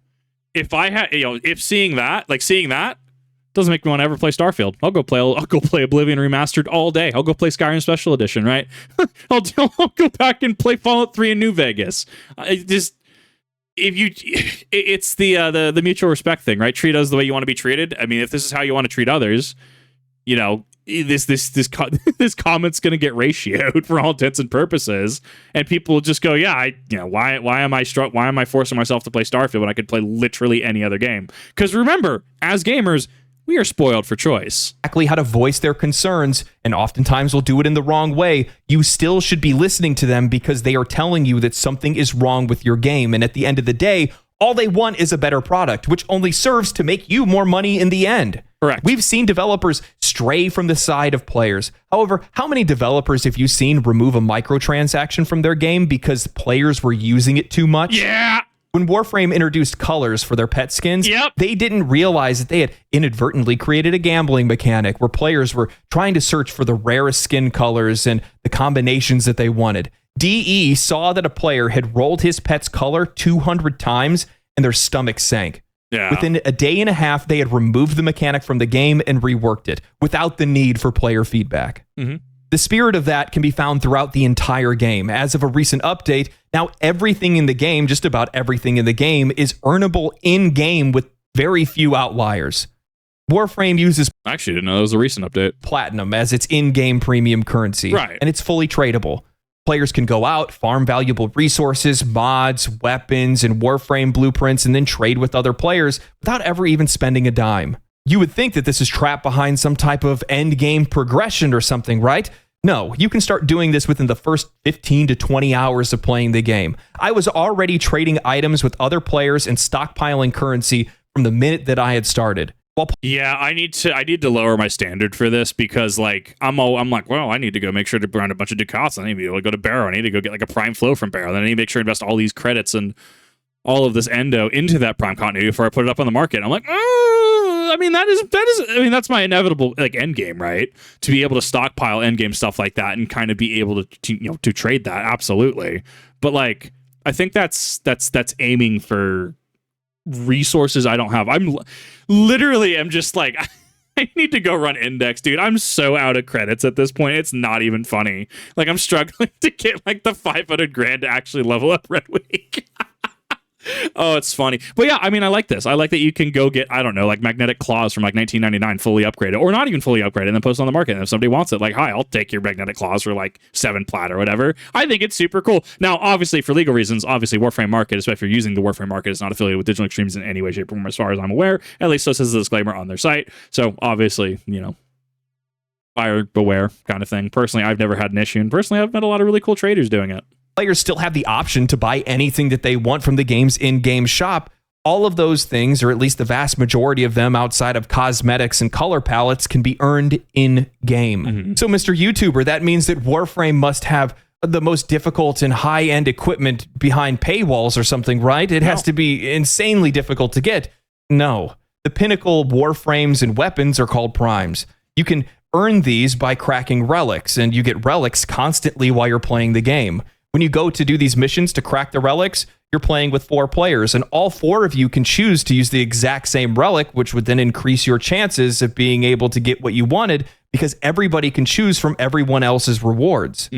If I had, if seeing that doesn't make me want to ever play Starfield. I'll go play Oblivion Remastered all day. I'll go play Skyrim Special Edition, right? I'll go back and play Fallout 3 in New Vegas. It's the mutual respect thing, right? Treat us the way you want to be treated. I mean, if this is how you want to treat others, this comment's going to get ratioed for all intents and purposes, and people will just go, yeah, why am I forcing myself to play Starfield when I could play literally any other game? Because remember, as gamers, we are spoiled for choice. Exactly how to voice their concerns, and oftentimes will do it in the wrong way. You still should be listening to them because they are telling you that something is wrong with your game. And at the end of the day, all they want is a better product, which only serves to make you more money in the end. Correct. We've seen developers stray from the side of players. However, how many developers have you seen remove a microtransaction from their game because players were using it too much? Yeah. When Warframe introduced colors for their pet skins, they didn't realize that they had inadvertently created a gambling mechanic where players were trying to search for the rarest skin colors and the combinations that they wanted. DE saw that a player had rolled his pet's color 200 times and their stomach sank. Yeah. Within a day and a half, they had removed the mechanic from the game and reworked it without the need for player feedback. Mm-hmm. The spirit of that can be found throughout the entire game. As of a recent update, now everything in the game, just about everything in the game, is earnable in-game with very few outliers. Warframe uses... I actually didn't know that was a recent update. Platinum as its in-game premium currency. Right. And it's fully tradable. Players can go out, farm valuable resources, mods, weapons, and Warframe blueprints, and then trade with other players without ever even spending a dime. You would think that this is trapped behind some type of end game progression or something, right? No, you can start doing this within the first 15 to 20 hours of playing the game. I was already trading items with other players and stockpiling currency from the minute that I had started. Yeah, I need to lower my standard for this because I'm like, well, I need to go make sure to burn a bunch of ducats. I need to be able to go to Barrow. I need to go get like a prime flow from Barrow. Then I need to make sure to invest all these credits and all of this endo into that prime continuity before I put it up on the market. I'm like, I mean, that's my inevitable end game, right? To be able to stockpile end game stuff like that and kind of be able to trade that, absolutely. But I think that's aiming for resources I don't have. I'm just like, I need to go run index, dude. I'm so out of credits at this point. It's not even funny. I'm struggling to get the 500 grand to actually level up Red Week. Oh, it's funny. But yeah, I mean, I like this. I like that you can go get, I don't know, magnetic claws from 1999 fully upgraded, or not even fully upgraded, and then post on the market. And if somebody wants it, hi, I'll take your magnetic claws for 7 plat or whatever. I think it's super cool. Now, obviously, for legal reasons, Warframe Market, especially if you're using the Warframe Market, is not affiliated with Digital Extremes in any way, shape, or form, as far as I'm aware. At least so says the disclaimer on their site. So obviously, buyer beware kind of thing. Personally, I've never had an issue, and personally, I've met a lot of really cool traders doing it. Players still have the option to buy anything that they want from the game's in-game shop. All of those things, or at least the vast majority of them outside of cosmetics and color palettes, can be earned in-game. Mm-hmm. So, Mr. YouTuber, that means that Warframe must have the most difficult and high-end equipment behind paywalls or something, right? It has to be insanely difficult to get. No. The pinnacle warframes and weapons are called primes. You can earn these by cracking relics, and you get relics constantly while you're playing the game. When you go to do these missions to crack the relics, you're playing with 4 players, and all 4 of you can choose to use the exact same relic, which would then increase your chances of being able to get what you wanted, because everybody can choose from everyone else's rewards.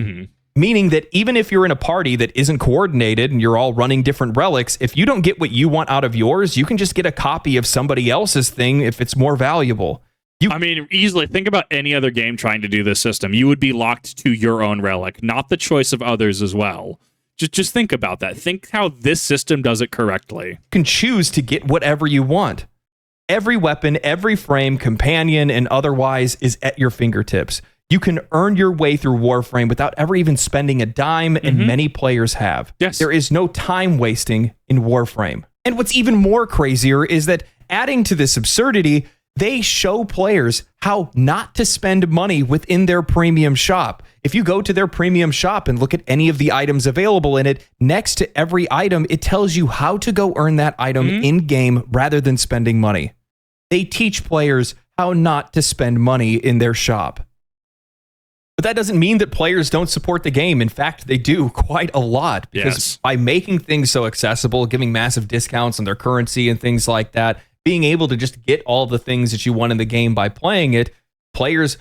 Meaning that even if you're in a party that isn't coordinated and you're all running different relics, if you don't get what you want out of yours, you can just get a copy of somebody else's thing if it's more valuable. I mean, easily think about any other game trying to do this system. You would be locked to your own relic, not the choice of others as well. Just think about that. Think how this system does it correctly. You can choose to get whatever you want. Every weapon, every frame, companion, and otherwise is at your fingertips. You can earn your way through Warframe without ever even spending a dime, and many players have. Yes. There is no time wasting in Warframe. And what's even more crazier is that adding to this absurdity, they show players how not to spend money within their premium shop. If you go to their premium shop and look at any of the items available in it, next to every item, it tells you how to go earn that item in-game rather than spending money. They teach players how not to spend money in their shop. But that doesn't mean that players don't support the game. In fact, they do quite a lot, because by making things so accessible, giving massive discounts on their currency and things like that, being able to just get all the things that you want in the game by playing it, players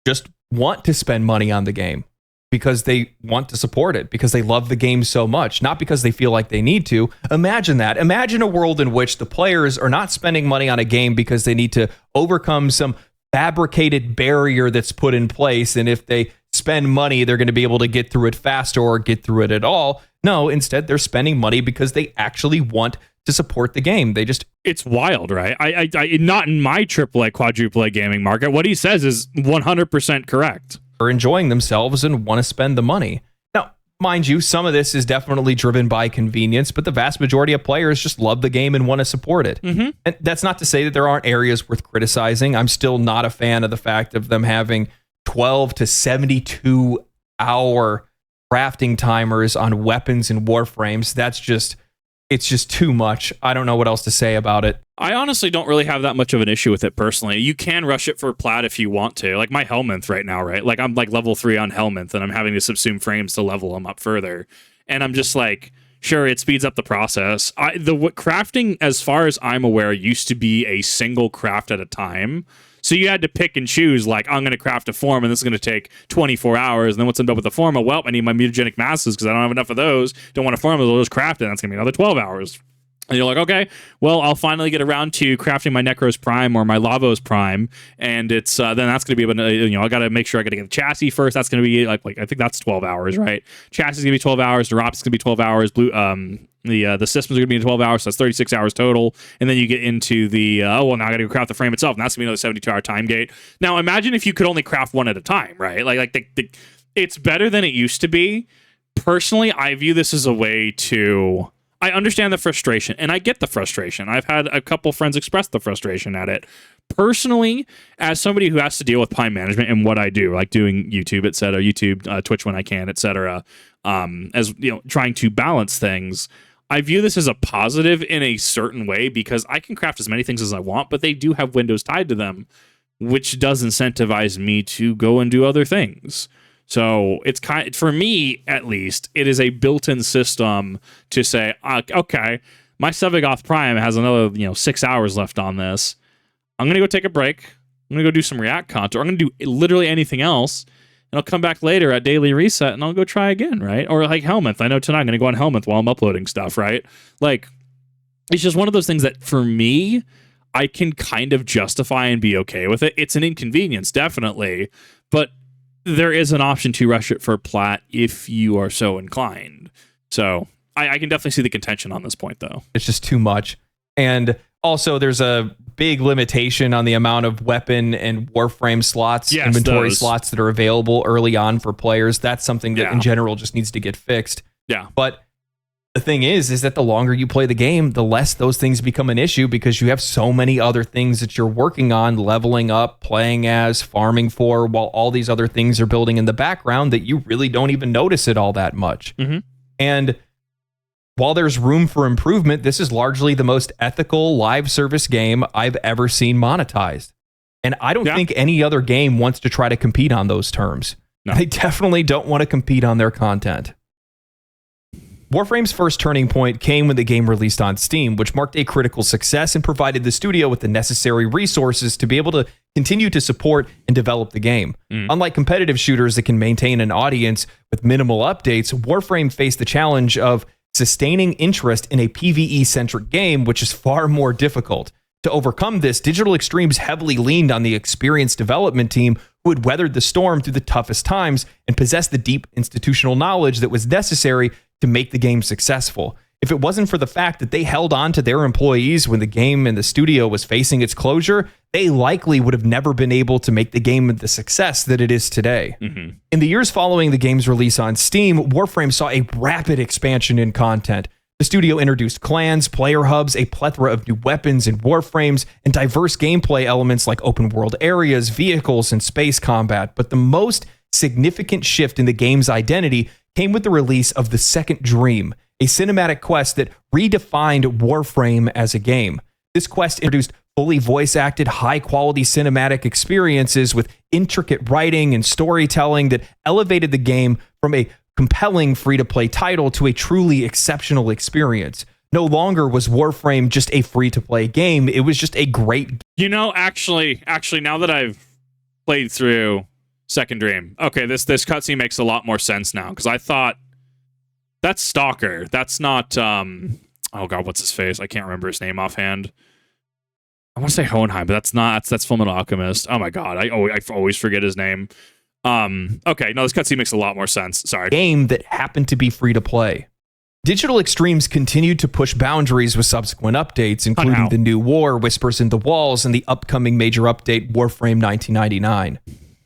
just want to spend money on the game because they want to support it, because they love the game so much, not because they feel like they need to. Imagine that. Imagine a world in which the players are not spending money on a game because they need to overcome some fabricated barrier that's put in place, and if they spend money, they're going to be able to get through it faster or get through it at all. No, instead, they're spending money because they actually want to support the game. It's wild, right? I not in my AAA, quadruple A gaming market. What he says is 100% correct. Are enjoying themselves and want to spend the money. Now, mind you, some of this is definitely driven by convenience, but the vast majority of players just love the game and want to support it. And that's not to say that there aren't areas worth criticizing. I'm still not a fan of the fact of them having 12 to 72 hour crafting timers on weapons and warframes. It's just too much. I don't know what else to say about it. I honestly don't really have that much of an issue with it personally. You can rush it for plat if you want to. Like my Helminth right now, right? Like I'm like level 3 on Helminth, and I'm having to subsume frames to level them up further. And I'm just like, sure, it speeds up the process. Crafting, as far as I'm aware, used to be a single craft at a time. So you had to pick and choose, like, I'm going to craft a form, and this is going to take 24 hours. And then once I'm done with the form, well, I need my mutagenic masses because I don't have enough of those. Don't want to form those, I'll just craft it. And that's going to be another 12 hours. And you're like, okay, well, I'll finally get around to crafting my Necros Prime or my Lavos Prime, and it's then that's going to be I got to make sure I got to get the chassis first. That's going to be like I think that's 12 hours, right? Chassis is going to be 12 hours. The ROPS is going to be 12 hours. The systems are going to be 12 hours, so that's 36 hours total. And then you get into the now I got to go craft the frame itself, and that's going to be another 72-hour time gate. Now imagine if you could only craft one at a time, right? It's better than it used to be. Personally, I view this as a way to. I understand the frustration, and I get the frustration. I've had a couple friends express the frustration at it. Personally, as somebody who has to deal with time management and what I do, like doing YouTube, Twitch when I can, etc., as trying to balance things, I view this as a positive in a certain way because I can craft as many things as I want, but they do have windows tied to them, which does incentivize me to go and do other things. So it's for me, at least, it is a built-in system to say, okay, my Sevagoth Prime has another 6 hours left on this. I'm gonna go take a break. I'm gonna go do some React content. I'm gonna do literally anything else, and I'll come back later at daily reset and I'll go try again, right? Or like Helminth. I know tonight I'm gonna go on Helminth while I'm uploading stuff, right? Like, it's just one of those things that for me, I can kind of justify and be okay with it. It's an inconvenience, definitely, but there is an option to rush it for plat if you are so inclined. So I can definitely see the contention on this point, though. It's just too much. And also, there's a big limitation on the amount of weapon and Warframe slots, inventory slots that are available early on for players. That's something that in general just needs to get fixed. Yeah. But The thing is that the longer you play the game, the less those things become an issue because you have so many other things that you're working on, leveling up, playing as, farming for, while all these other things are building in the background that you really don't even notice it all that much. And while there's room for improvement, this is largely the most ethical live service game I've ever seen monetized. And I don't think any other game wants to try to compete on those terms. No. They definitely don't want to compete on their content. Warframe's first turning point came when the game released on Steam, which marked a critical success and provided the studio with the necessary resources to be able to continue to support and develop the game. Unlike competitive shooters that can maintain an audience with minimal updates, Warframe faced the challenge of sustaining interest in a PvE-centric game, which is far more difficult. To overcome this, Digital Extremes heavily leaned on the experienced development team who had weathered the storm through the toughest times and possessed the deep institutional knowledge that was necessary to make the game successful. If it wasn't for the fact that they held on to their employees when the game and the studio was facing its closure, they likely would have never been able to make the game the success that it is today. In the years following the game's release on Steam, Warframe saw a rapid expansion in content. The studio introduced clans, player hubs, a plethora of new weapons and warframes, and diverse gameplay elements like open world areas, vehicles, and space combat. But the most significant shift in the game's identity came with the release of The Second Dream, a cinematic quest that redefined Warframe as a game. This quest introduced fully voice-acted, high-quality cinematic experiences with intricate writing and storytelling that elevated the game from a compelling free-to-play title to a truly exceptional experience. No longer was Warframe just a free-to-play game, it was just a great... You know, actually, now that I've played through Second Dream, okay, this cutscene makes a lot more sense now, because I thought, that's Stalker. That's not, oh god, what's his face? I can't remember his name offhand. I want to say Hohenheim, but that's not, that's Fullmetal Alchemist. Oh my god, I always forget his name. Okay, no, this cutscene makes a lot more sense. Sorry. Game that happened to be free to play. Digital Extremes continued to push boundaries with subsequent updates, including the new war, Whispers in the Walls, and the upcoming major update, Warframe 1999.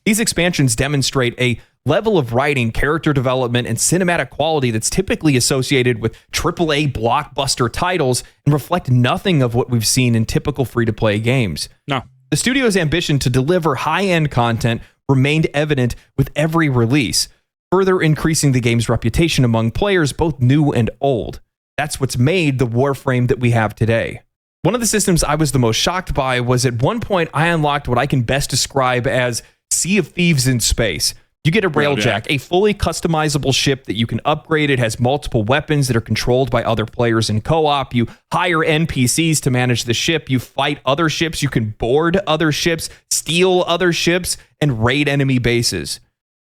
These expansions demonstrate a level of writing, character development, and cinematic quality that's typically associated with AAA blockbuster titles and reflect nothing of what we've seen in typical free-to-play games. No. The studio's ambition to deliver high-end content remained evident with every release, further increasing the game's reputation among players both new and old. That's what's made the Warframe that we have today. One of the systems I was the most shocked by was at one point I unlocked what I can best describe as Sea of Thieves in space. You get a Railjack, a fully customizable ship that you can upgrade. It has multiple weapons that are controlled by other players in co-op. You hire NPCs to manage the ship. You fight other ships. You can board other ships, steal other ships, and raid enemy bases.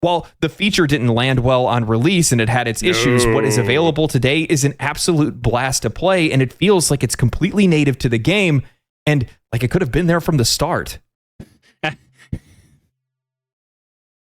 While the feature didn't land well on release and it had its issues, what is available today is an absolute blast to play, and it feels like it's completely native to the game and like it could have been there from the start.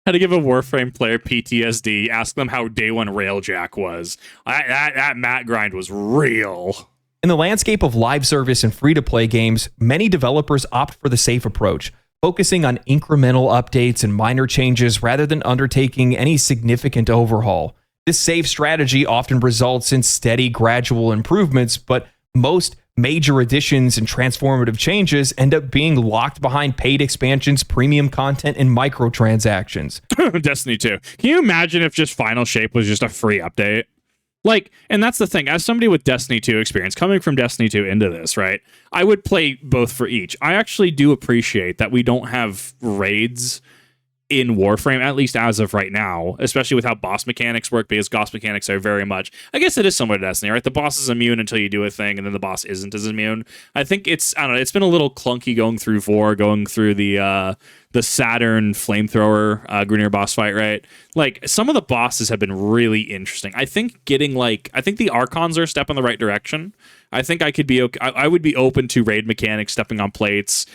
How to give a Warframe player PTSD, ask them how day one Railjack was. That mat grind was real. In the landscape of live service and free-to-play games, many developers opt for the safe approach, focusing on incremental updates and minor changes rather than undertaking any significant overhaul. This safe strategy often results in steady, gradual improvements, but most major additions and transformative changes end up being locked behind paid expansions, premium content, and microtransactions. Destiny 2. Can you imagine if just Final Shape was just a free update? Like, and that's the thing, as somebody with Destiny 2 experience, coming from Destiny 2 into this, right, I would play both for each. I actually do appreciate that we don't have raids in Warframe, at least as of right now, especially with how boss mechanics work, because boss mechanics are very much, I guess it is similar to Destiny, right? The boss is immune until you do a thing, and then the boss isn't as immune. I think it's, I don't know, it's been a little clunky going through 4, going through the Saturn flamethrower Grunier boss fight, right? Like, some of the bosses have been really interesting. I think getting, like, I think the Archons are a step in the right direction. I think I could be okay. I would be open to raid mechanics, stepping on plates,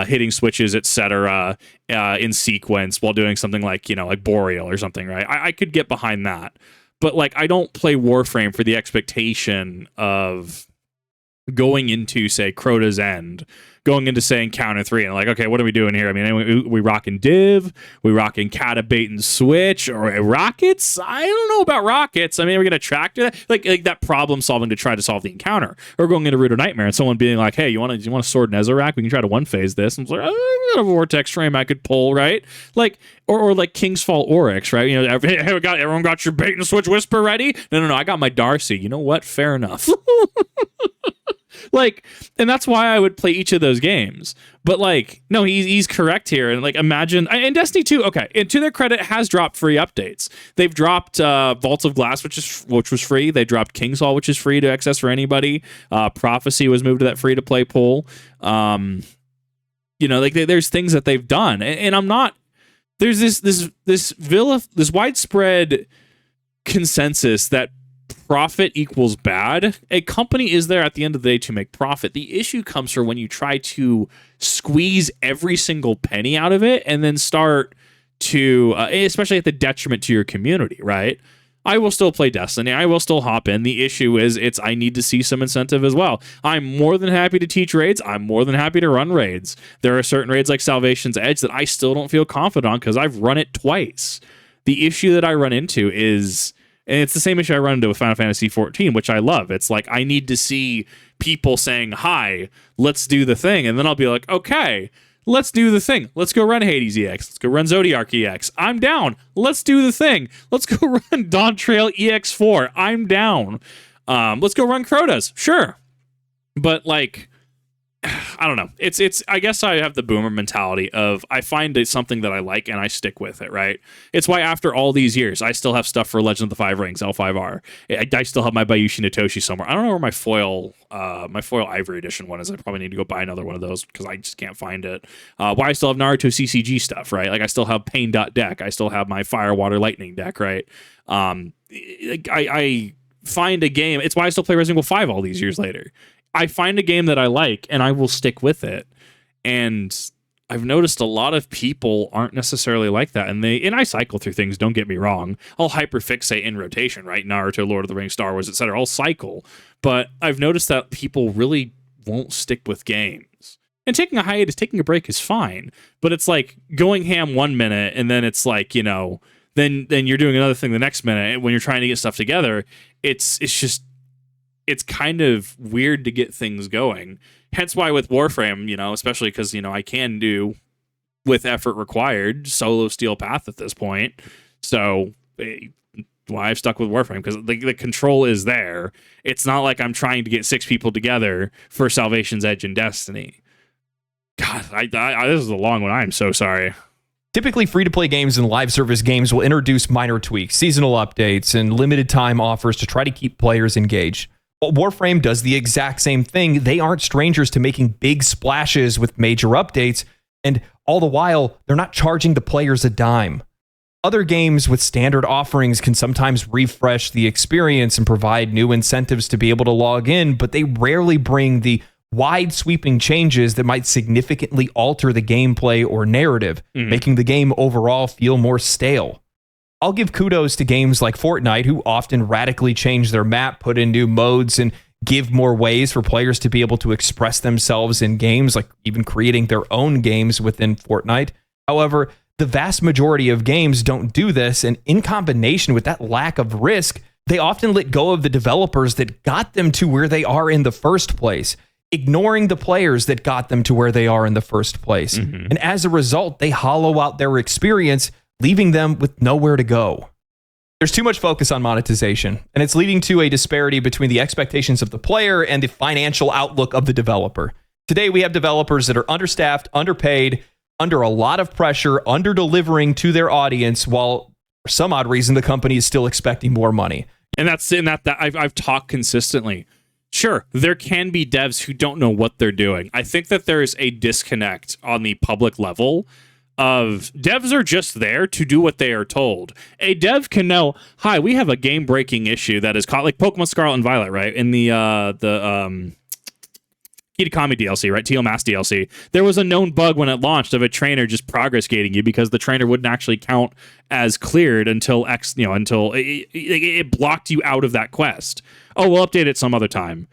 hitting switches, etc., in sequence while doing something like, you know, like Boreal or something, right? I could get behind that. But, like, I don't play Warframe for the expectation of going into, say, Crota's End, going into saying counter 3 and like, okay, what are we doing here? I mean, we rocking div, we rocking cata bait and switch, or rockets? I don't know about rockets. I mean, we're gonna tractor that, like that problem solving to try to solve the encounter, or going into Ruder Nightmare and someone being like, hey, you want to sword Nezarec? We can try to one phase this. And it's like, oh, I got a vortex frame I could pull, right? Like, or like King's Fall Oryx, right? You know, everyone got your bait and switch whisper ready? No, I got my Darcy. You know what? Fair enough. Like, and that's why I would play each of those games. But like, no, he's correct here. And like, imagine, and Destiny 2, okay, and to their credit, has dropped free updates. They've dropped Vaults of Glass, which was free. They dropped King's Hall, which is free to access for anybody. Prophecy was moved to that free to play pool. You know, like there's things that they've done, and I'm not. There's this widespread consensus that profit equals bad. A company is there at the end of the day to make profit. The issue comes from when you try to squeeze every single penny out of it and then start to, especially at the detriment to your community, right? I will still play Destiny. I will still hop in. The issue is I need to see some incentive as well. I'm more than happy to teach raids. I'm more than happy to run raids. There are certain raids like Salvation's Edge that I still don't feel confident on because I've run it twice. The issue that I run into is, and it's the same issue I run into with Final Fantasy XIV, which I love. It's like, I need to see people saying, hi, let's do the thing. And then I'll be like, okay, let's do the thing. Let's go run Hades EX. Let's go run Zodiark EX. I'm down. Let's do the thing. Let's go run Dawn Trail EX4. I'm down. Let's go run Crotas. Sure. But like, I don't know. It's. I guess I have the boomer mentality of I find it something that I like and I stick with it. Right. It's why after all these years, I still have stuff for Legend of the Five Rings L5R. I still have my Bayushi Natoshi somewhere. I don't know where my foil Ivory Edition one is. I probably need to go buy another one of those because I just can't find it. Why I still have Naruto CCG stuff. Right. Like I still have Pain deck. I still have my Fire Water Lightning deck. Right. I find a game. It's why I still play Resident Evil 5 all these years later. I find a game that I like and I will stick with it. And I've noticed a lot of people aren't necessarily like that. And I cycle through things, don't get me wrong. I'll hyperfixate in rotation, right? Naruto, Lord of the Rings, Star Wars, etc. I'll cycle. But I've noticed that people really won't stick with games. And taking a hiatus, taking a break is fine. But it's like going ham 1 minute and then it's like, you know, then you're doing another thing the next minute when you're trying to get stuff together. It's kind of weird to get things going. Hence why with Warframe, you know, especially because, you know, I can do with effort required solo Steel Path at this point. So why I've stuck with Warframe, because the control is there. It's not like I'm trying to get 6 people together for Salvation's Edge and Destiny. God, this is a long one. I'm so sorry. Typically, free-to-play games and live service games will introduce minor tweaks, seasonal updates, and limited time offers to try to keep players engaged. Well, Warframe does the exact same thing. They aren't strangers to making big splashes with major updates, and all the while, they're not charging the players a dime. Other games with standard offerings can sometimes refresh the experience and provide new incentives to be able to log in, but they rarely bring the wide sweeping changes that might significantly alter the gameplay or narrative, making the game overall feel more stale. I'll give kudos to games like Fortnite, who often radically change their map, put in new modes, and give more ways for players to be able to express themselves in games, like even creating their own games within Fortnite. However, the vast majority of games don't do this, and in combination with that lack of risk, they often let go of the developers that got them to where they are in the first place, ignoring the players that got them to where they are in the first place. And as a result, they hollow out their experience, leaving them with nowhere to go. There's too much focus on monetization, and it's leading to a disparity between the expectations of the player and the financial outlook of the developer. Today, we have developers that are understaffed, underpaid, under a lot of pressure, under-delivering to their audience, while for some odd reason, the company is still expecting more money. And that's in that I've talked consistently. Sure, there can be devs who don't know what they're doing. I think that there's a disconnect on the public level of devs are just there to do what they are told. A dev can know, hi, we have a game-breaking issue that is caught, like Pokemon Scarlet and Violet, right? In the Kitakami DLC, right? Teal Mask DLC. There was a known bug when it launched of a trainer just progress gating you because the trainer wouldn't actually count as cleared until until it blocked you out of that quest. Oh, we'll update it some other time.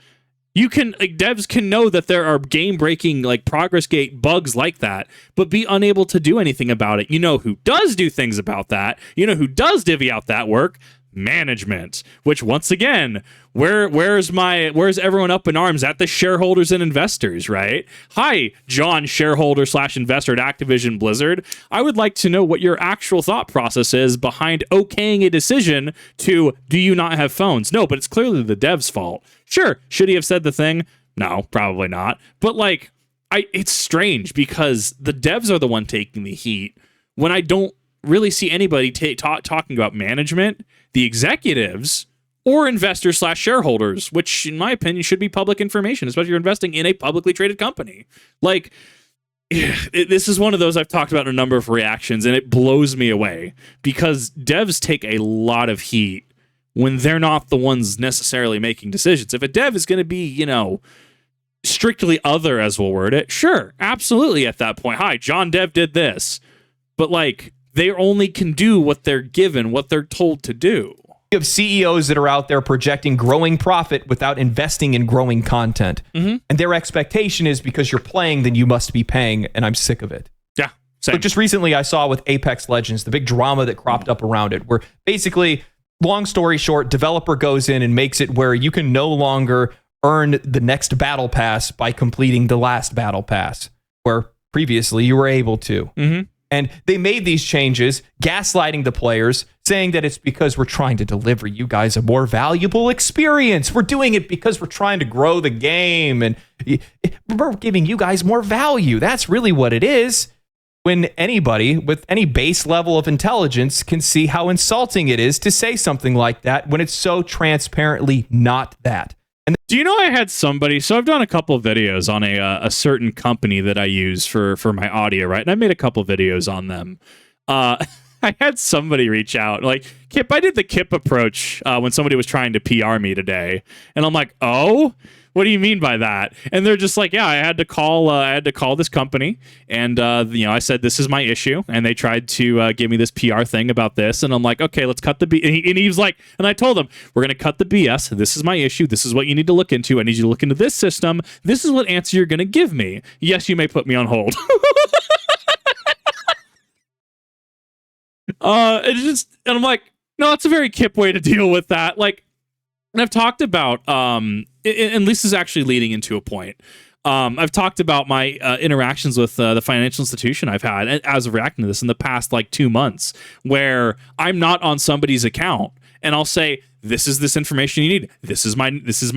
Devs can know that there are game breaking, like progress gate bugs like that, but be unable to do anything about it. You know who does do things about that? You know who does divvy out that work? Management. Which, once again, where's everyone up in arms? At the shareholders and investors, right? Hi, John, shareholder / investor at Activision Blizzard. I would like to know what your actual thought process is behind okaying a decision to, do you not have phones? No, but it's clearly the dev's fault. Sure, should he have said the thing? No, probably not. But like, it's strange because the devs are the one taking the heat when I don't really see anybody talking about management, the executives, or investors / shareholders, which in my opinion should be public information, especially if you're investing in a publicly traded company. Like, this is one of those I've talked about in a number of reactions, and it blows me away because devs take a lot of heat when they're not the ones necessarily making decisions. If a dev is going to be, strictly other, as we'll word it, sure, absolutely at that point. Hi, John Dev did this. But like, they only can do what they're given, what they're told to do. You have CEOs that are out there projecting growing profit without investing in growing content. And their expectation is because you're playing, then you must be paying, and I'm sick of it. Yeah, same. So just recently I saw with Apex Legends, the big drama that cropped up around it, where basically, long story short, developer goes in and makes it where you can no longer earn the next battle pass by completing the last battle pass, where previously you were able to. And they made these changes, gaslighting the players, saying that it's because we're trying to deliver you guys a more valuable experience. We're doing it because we're trying to grow the game, and we're giving you guys more value. That's really what it is. When anybody with any base level of intelligence can see how insulting it is to say something like that when it's so transparently not that. And do you know I had somebody, so I've done a couple of videos on a certain company that I use for my audio, right? And I made a couple of videos on them. I had somebody reach out like, Kip, I did the Kip approach when somebody was trying to PR me today. And I'm like, oh, what do you mean by that? And they're just like, yeah, I had to call this company, and I said this is my issue, and they tried to give me this PR thing about this, and I'm like, okay, let's cut the B. And he was like, and I told him, we're gonna cut the BS. This is my issue. This is what you need to look into. I need you to look into this system. This is what answer you're gonna give me. Yes, you may put me on hold. And I'm like, no, that's a very Kip way to deal with that. Like, and I've talked about, and this is actually leading into a point. I've talked about my interactions with the financial institution I've had as of reacting to this in the past like 2 months, where I'm not on somebody's account, and I'll say, this is this information you need. This is my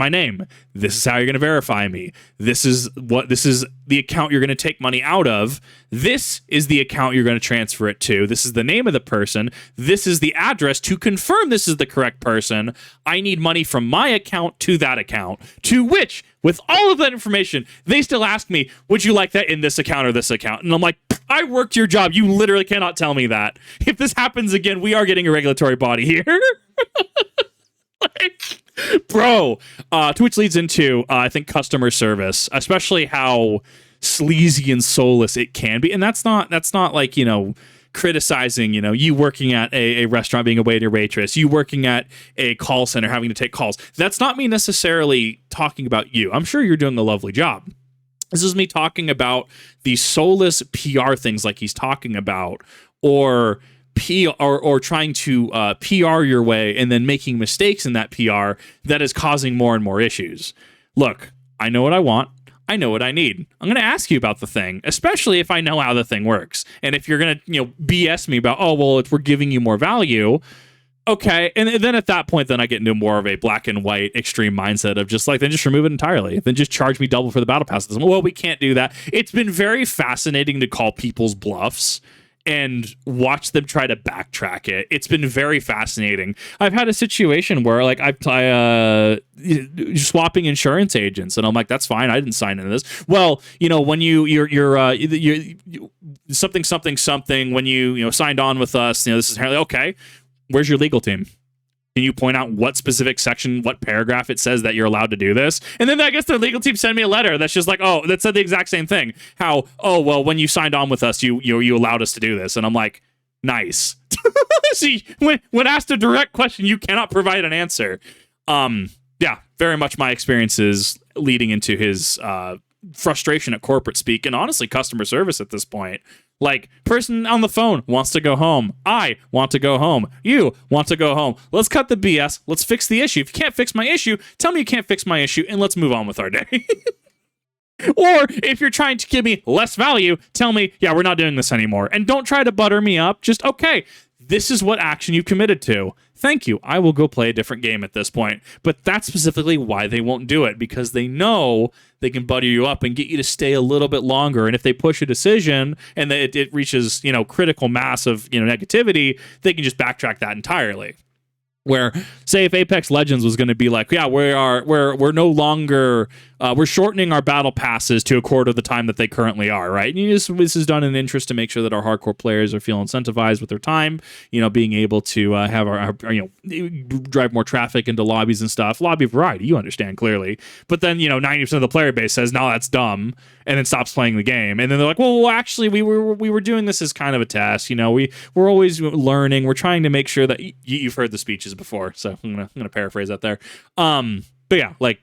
name. This is how you're going to verify me. This is the account you're going to take money out of. This is the account you're going to transfer it to. This is the name of the person. This is the address to confirm this is the correct person. I need money from my account to that account, to which, with all of that information, they still ask me, would you like that in this account or this account? And I'm like, I worked your job. You literally cannot tell me that. If this happens again, we are getting a regulatory body here. Like, bro, to which leads into, I think, customer service, especially how sleazy and soulless it can be. And that's not like, criticizing, you working at a restaurant, being a waiter, waitress, you working at a call center, having to take calls. That's not me necessarily talking about you. I'm sure you're doing a lovely job. This is me talking about the soulless PR things like he's talking about, or trying to PR your way and then making mistakes in that PR that is causing more and more issues. Look, I know what I want. I know what I need. I'm going to ask you about the thing, especially if I know how the thing works. And if you're going to, BS me about, oh, well, if we're giving you more value, okay. And then at that point, then I get into more of a black and white extreme mindset of just like, then just remove it entirely. Then just charge me double for the battle pass. Well, we can't do that. It's been very fascinating to call people's bluffs and watch them try to backtrack it. It's been very fascinating. I've had a situation where like I swapping insurance agents, and I'm like, that's fine. I didn't sign into this. Well, when you're something when you signed on with us, this is okay. Where's your legal team? Can you point out what specific section, what paragraph it says that you're allowed to do this? And then I guess their legal team sent me a letter that's just like, oh, that said the exact same thing. How, oh, well, when you signed on with us, you allowed us to do this. And I'm like, nice. See, when asked a direct question, you cannot provide an answer. Yeah, very much my experiences leading into his frustration at corporate speak and honestly customer service at this point. Like, person on the phone wants to go home. I want to go home. You want to go home. Let's cut the BS. Let's fix the issue. If you can't fix my issue, tell me you can't fix my issue, and let's move on with our day. Or if you're trying to give me less value, tell me, yeah, we're not doing this anymore. And don't try to butter me up. Just, okay, this is what action you've committed to. Thank you. I will go play a different game at this point. But that's specifically why they won't do it, because they know they can butter you up and get you to stay a little bit longer. And if they push a decision and it reaches, critical mass of, negativity, they can just backtrack that entirely. Where, say, if Apex Legends was going to be like, yeah, we're no longer we're shortening our battle passes to a quarter of the time that they currently are, right? And this is done in interest to make sure that our hardcore players are feeling incentivized with their time, being able to have our drive more traffic into lobbies and stuff. Lobby variety, you understand clearly. But then 90% of the player base says, no, that's dumb, and then stops playing the game. And then they're like, well, actually, we were doing this as kind of a test. We're always learning. We're trying to make sure that you've heard the speeches before, so I'm gonna paraphrase that there. But yeah, like,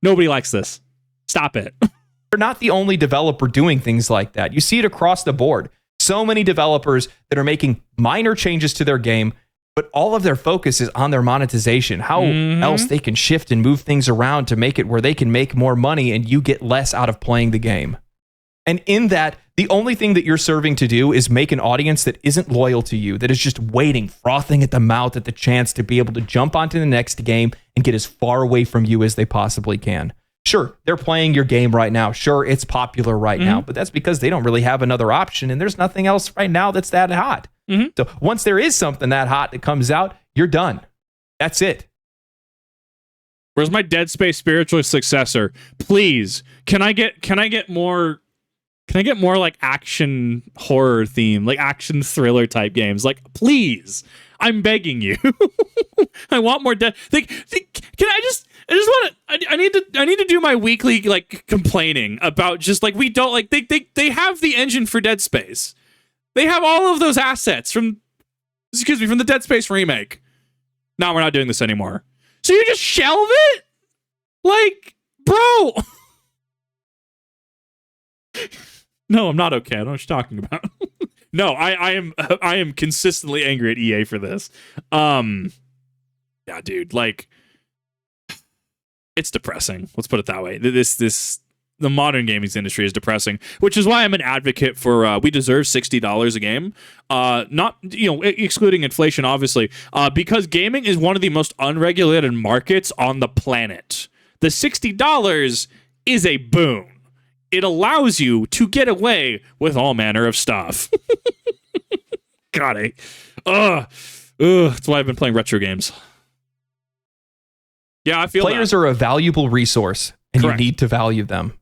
nobody likes this. Stop it. They're not the only developer doing things like that. You see it across the board. So many developers that are making minor changes to their game, but all of their focus is on their monetization. How else they can shift and move things around to make it where they can make more money and you get less out of playing the game. And in that, the only thing that you're serving to do is make an audience that isn't loyal to you, that is just waiting, frothing at the mouth at the chance to be able to jump onto the next game and get as far away from you as they possibly can. Sure, they're playing your game right now. Sure, it's popular right now, but that's because they don't really have another option, and there's nothing else right now that's that hot. So once there is something that hot that comes out, you're done. That's it. Where's my Dead Space spiritual successor? Please, can I get more? Can I get more like action horror theme, like action thriller type games? Like, please, I'm begging you. I want more can I just want to, I need to do my weekly like complaining about just like, we don't like, they have the engine for Dead Space. They have all of those assets from the Dead Space remake. No, we're not doing this anymore. So you just shelve it? Like, bro. No, I'm not okay. I don't know what you're talking about. No, I am consistently angry at EA for this. Yeah, dude, like, it's depressing. Let's put it that way. The modern gaming industry is depressing, which is why I'm an advocate for we deserve $60 a game. Not, excluding inflation, obviously, because gaming is one of the most unregulated markets on the planet. The $60 is a boon. It allows you to get away with all manner of stuff. God, that's why I've been playing retro games. Yeah, I feel players are a valuable resource, and Correct. You need to value them.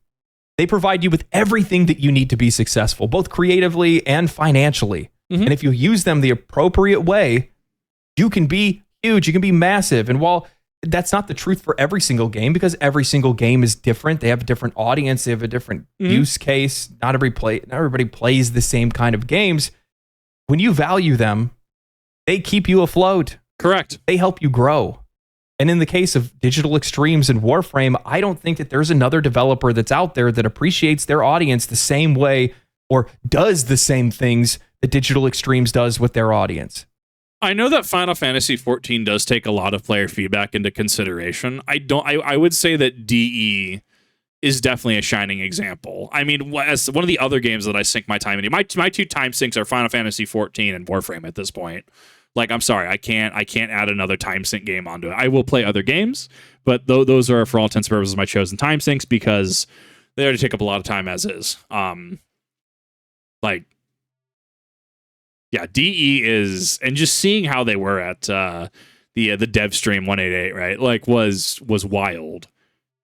They provide you with everything that you need to be successful, both creatively and financially. And if you use them the appropriate way, you can be huge, you can be massive. And while that's not the truth for every single game, because every single game is different. They have a different audience. They have a different use case. Not everybody plays the same kind of games. When you value them, they keep you afloat. Correct. They help you grow. And in the case of Digital Extremes and Warframe, I don't think that there's another developer that's out there that appreciates their audience the same way or does the same things that Digital Extremes does with their audience. I know that Final Fantasy XIV does take a lot of player feedback into consideration. I would say that DE is definitely a shining example. I mean, as one of the other games that I sink my time into, my two time sinks are Final Fantasy XIV and Warframe at this point. Like, I'm sorry, I can't add another time sink game onto it. I will play other games, but those are, for all intents and purposes, my chosen time sinks because they already take up a lot of time as is. Yeah, DE is, and just seeing how they were at the dev stream 188, right? Like, was wild.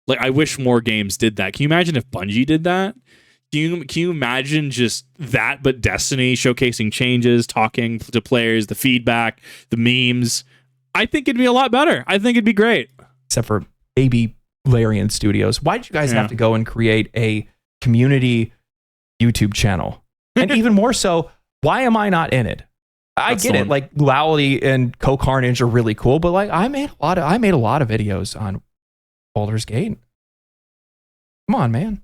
Like, I wish more games did that. Can you imagine if Bungie did that? Can you imagine just that, but Destiny showcasing changes, talking to players, the feedback, the memes? I think it'd be a lot better. I think it'd be great. Except for baby Larian Studios. Why did you guys have to go and create a community YouTube channol? And even more so, why am I not in it? I get it. Like, Duality and Co-Carnage are really cool, but like, I made a lot of videos on Baldur's Gate. Come on, man.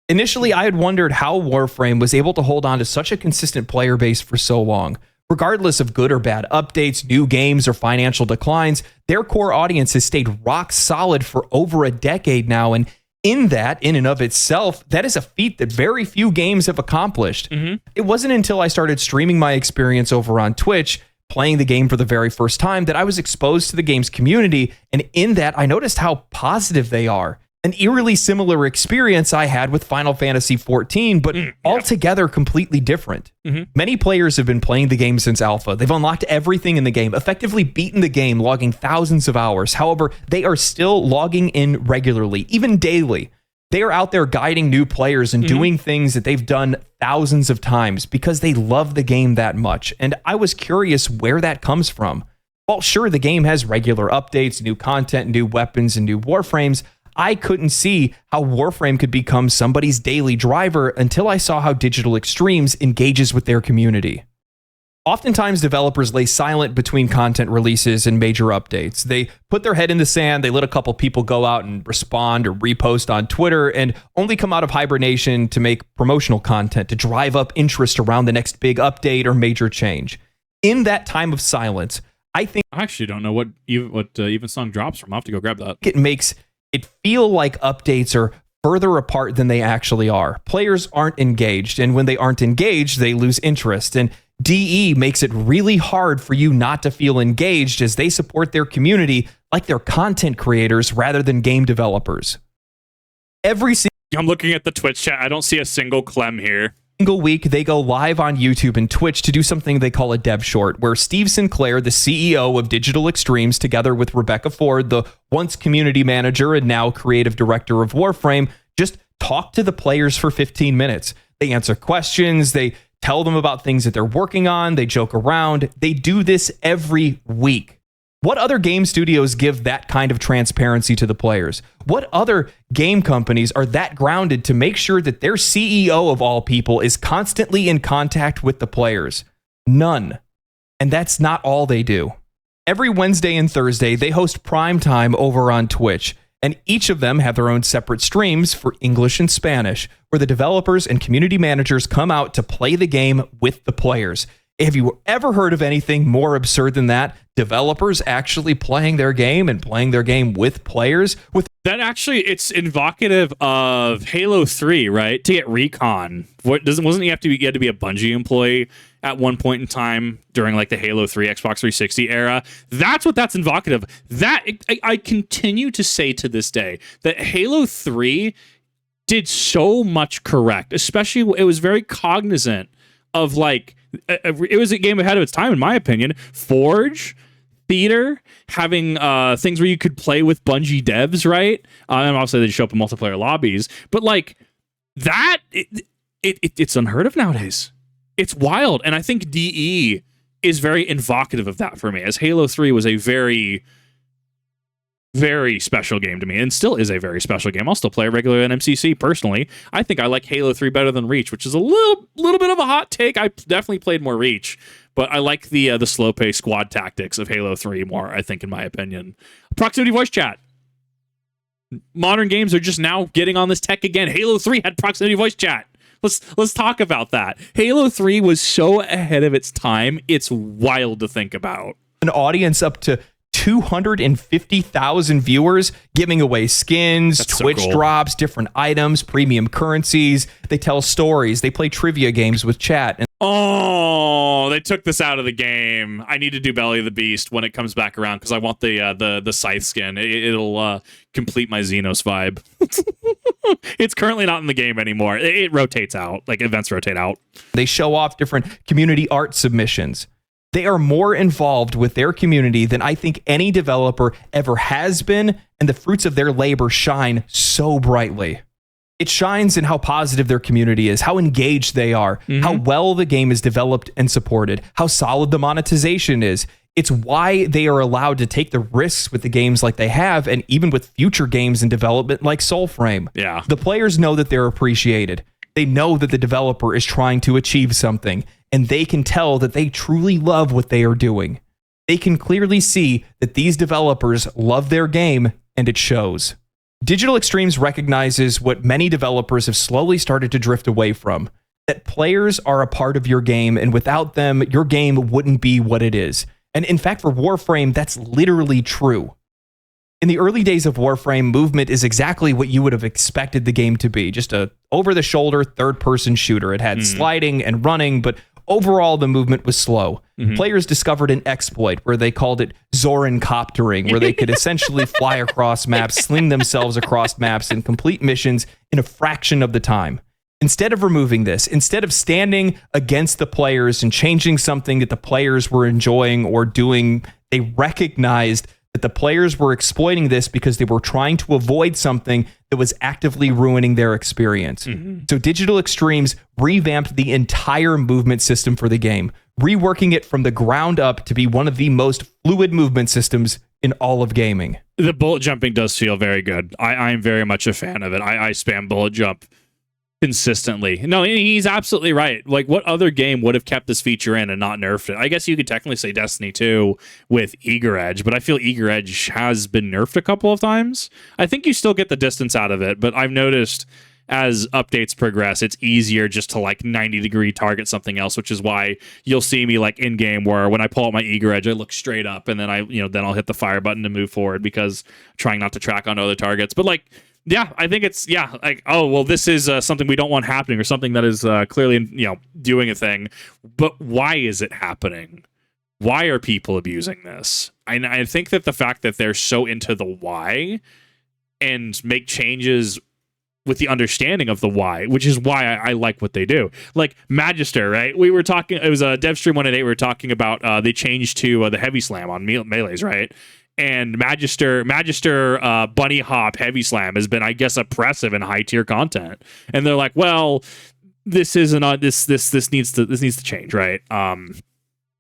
Initially, I had wondered how Warframe was able to hold on to such a consistent player base for so long. Regardless of good or bad updates, new games, or financial declines, their core audience has stayed rock solid for over a decade now. And in and of itself, that is a feat that very few games have accomplished. It wasn't until I started streaming my experience over on Twitch, playing the game for the very first time, that I was exposed to the game's community. And in that, I noticed how positive they are. An eerily similar experience I had with Final Fantasy XIV, but altogether completely different. Many players have been playing the game since alpha. They've unlocked everything in the game, effectively beaten the game, logging thousands of hours. However, they are still logging in regularly, even daily. They are out there guiding new players and doing things that they've done thousands of times because they love the game that much. And I was curious where that comes from. Well, sure, the game has regular updates, new content, new weapons, and new warframes. I couldn't see how Warframe could become somebody's daily driver until I saw how Digital Extremes engages with their community. Oftentimes, developers lay silent between content releases and major updates. They put their head in the sand, they let a couple people go out and respond or repost on Twitter, and only come out of hibernation to make promotional content to drive up interest around the next big update or major change. In that time of silence, I think I actually don't know what Evensong drops from. I'll have to go grab that. It makes it feel like updates are further apart than they actually are. Players aren't engaged, and when they aren't engaged, they lose interest. And DE makes it really hard for you not to feel engaged as they support their community like they're content creators rather than game developers. I'm looking at the Twitch chat. I don't see a single Clem here. Single week, they go live on YouTube and Twitch to do something they call a dev short, where Steve Sinclair, the CEO of Digital Extremes, together with Rebecca Ford, the once community manager and now creative director of Warframe, just talk to the players for 15 minutes. They answer questions, they tell them about things that they're working on, they joke around. They do this every week. What other game studios give that kind of transparency to the players? What other game companies are that grounded to make sure that their CEO of all people is constantly in contact with the players? None. And that's not all they do. Every Wednesday and Thursday, they host Prime Time over on Twitch, and each of them have their own separate streams for English and Spanish, where the developers and community managers come out to play the game with the players. Have you ever heard of anything more absurd than that? Developers actually playing their game and playing their game with players? With that actually, it's invocative of Halo 3, right? To get recon. Wasn't you had to be a Bungie employee at one point in time during like the Halo 3 Xbox 360 era? That's what that's invocative. I continue to say to this day that Halo 3 did so much correct, especially it was very cognizant of like, it was a game ahead of its time, in my opinion. Forge, Theater, having things where you could play with Bungie devs, right? And obviously they show up in multiplayer lobbies, but like that, it's unheard of nowadays. It's wild, and I think DE is very evocative of that for me, as Halo 3 was a very, very special game to me, and still is a very special game. I'll still play it regularly on MCC personally. I think I like Halo 3 better than Reach, which is a little bit of a hot take. I definitely played more Reach, but I like the slow pace squad tactics of Halo 3 more, I think, in my opinion. Proximity voice chat. Modern games are just now getting on this tech again. Halo 3 had proximity voice chat. Let's talk about that. Halo 3 was so ahead of its time. It's wild to think about. An audience up to 250,000 viewers, giving away skins, That's Twitch so cool. drops, different items, premium currencies. They tell stories. They play trivia games with chat. And oh, they took this out of the game. I need to do Belly of the Beast when it comes back around because I want the Scythe skin. It'll complete my Xenos vibe. It's currently not in the game anymore. It rotates out. Like events rotate out. they show off different community art submissions. They are more involved with their community than I think any developer ever has been, and the fruits of their labor shine so brightly. It shines in how positive their community is, how engaged they are, how well the game is developed and supported, how solid the monetization is. It's why they are allowed to take the risks with the games like they have, and even with future games in development like Soulframe. Yeah. The players know that they're appreciated. They know that the developer is trying to achieve something, and they can tell that they truly love what they are doing. They can clearly see that these developers love their game, and it shows. Digital Extremes recognizes what many developers have slowly started to drift away from, that players are a part of your game, and without them, your game wouldn't be what it is. And in fact, for Warframe, that's literally true. In the early days of Warframe, movement is exactly what you would have expected the game to be. Just a over-the-shoulder, third-person shooter. It had sliding and running, but overall, the movement was slow. Players discovered an exploit where they called it Zoran coptering, where they could essentially fly across maps, sling themselves across maps, and complete missions in a fraction of the time. Instead of removing this, instead of standing against the players and changing something that the players were enjoying or doing, they recognized that the players were exploiting this because they were trying to avoid something that was actively ruining their experience. So Digital Extremes revamped the entire movement system for the game, reworking it from the ground up to be one of the most fluid movement systems in all of gaming. The bullet jumping does feel very good. I'm very much a fan of it. I spam bullet jump consistently. No, he's absolutely right. Like, what other game would have kept this feature in and not nerfed it? I guess you could technically say Destiny 2 with Eager Edge, but I feel Eager Edge has been nerfed a couple of times. I think you still get the distance out of it, but I've noticed as updates progress, it's easier just to like 90-degree target something else, which is why you'll see me like in game where when I pull out my Eager Edge, I look straight up and then then I'll hit the fire button to move forward because I'm trying not to track on other targets. But like, yeah, I think it's, like, oh, well, this is something we don't want happening or something that is clearly, doing a thing. But why is it happening? Why are people abusing this? And I think that the fact that they're so into the why and make changes with the understanding of the why, which is why I like what they do. Like Magister, right? We were talking, it was a dev stream 1 at 8, we were talking about they changed to the heavy slam on melees, right? And Magister bunny hop heavy slam has been, I guess, oppressive in high tier content. And they're like, well, this isn't this needs to change, right?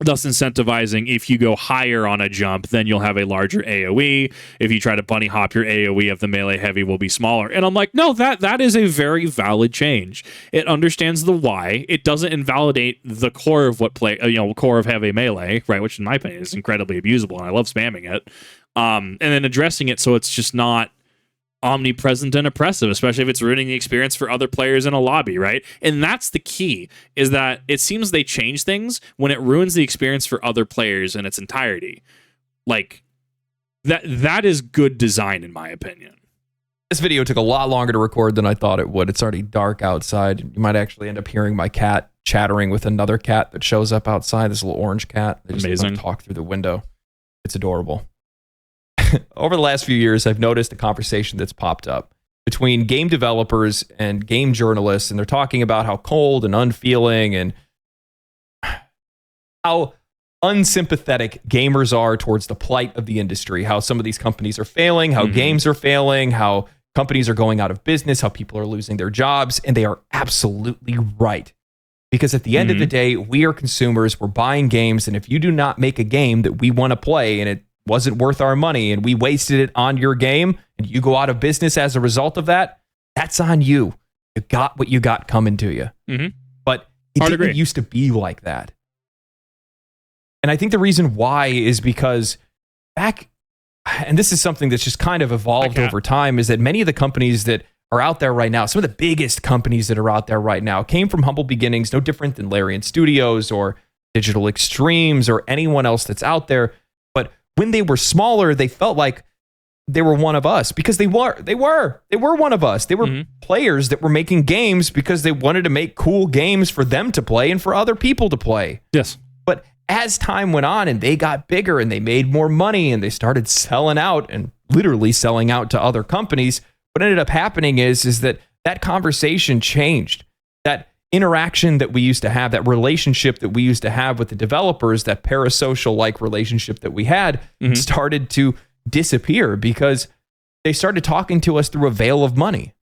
Thus incentivizing if you go higher on a jump, then you'll have a larger AoE. If you try to bunny hop, your AoE of the melee heavy will be smaller. And I'm like, no, that is a very valid change. It understands the why. It doesn't invalidate the core of what core of heavy melee, right? Which in my opinion is incredibly abusable, and I love spamming it. And then addressing it so it's just not omnipresent and oppressive, especially if it's ruining the experience for other players in a lobby, right? And that's the key, is that it seems they change things when it ruins the experience for other players in its entirety. Like, that is good design, in my opinion. This video took a lot longer to record than I thought it would. It's already dark outside. You might actually end up hearing my cat chattering with another cat that shows up outside, this little orange cat. They just Amazing. talk through the window. It's adorable. Over the last few years, I've noticed a conversation that's popped up between game developers and game journalists, and they're talking about how cold and unfeeling and how unsympathetic gamers are towards the plight of the industry, how some of these companies are failing, how games are failing, how companies are going out of business, how people are losing their jobs, and they are absolutely right. Because at the end of the day, we are consumers, we're buying games, and if you do not make a game that we want to play and it wasn't worth our money and we wasted it on your game and you go out of business as a result of that, that's on you. You got what you got coming to you. But it didn't used to be like that. And I think the reason why is because and this is something that's just kind of evolved over time, is that many of the companies that are out there right now, some of the biggest companies that are out there right now came from humble beginnings, no different than Larian Studios or Digital Extremes or anyone else that's out there. When they were smaller, they felt like they were one of us because they were one of us. They were players that were making games because they wanted to make cool games for them to play and for other people to play. Yes. But as time went on and they got bigger and they made more money and they started selling out and literally selling out to other companies, what ended up happening is that conversation changed. That interaction that we used to have, that relationship that we used to have with the developers, that parasocial-like relationship that we had, started to disappear because they started talking to us through a veil of money.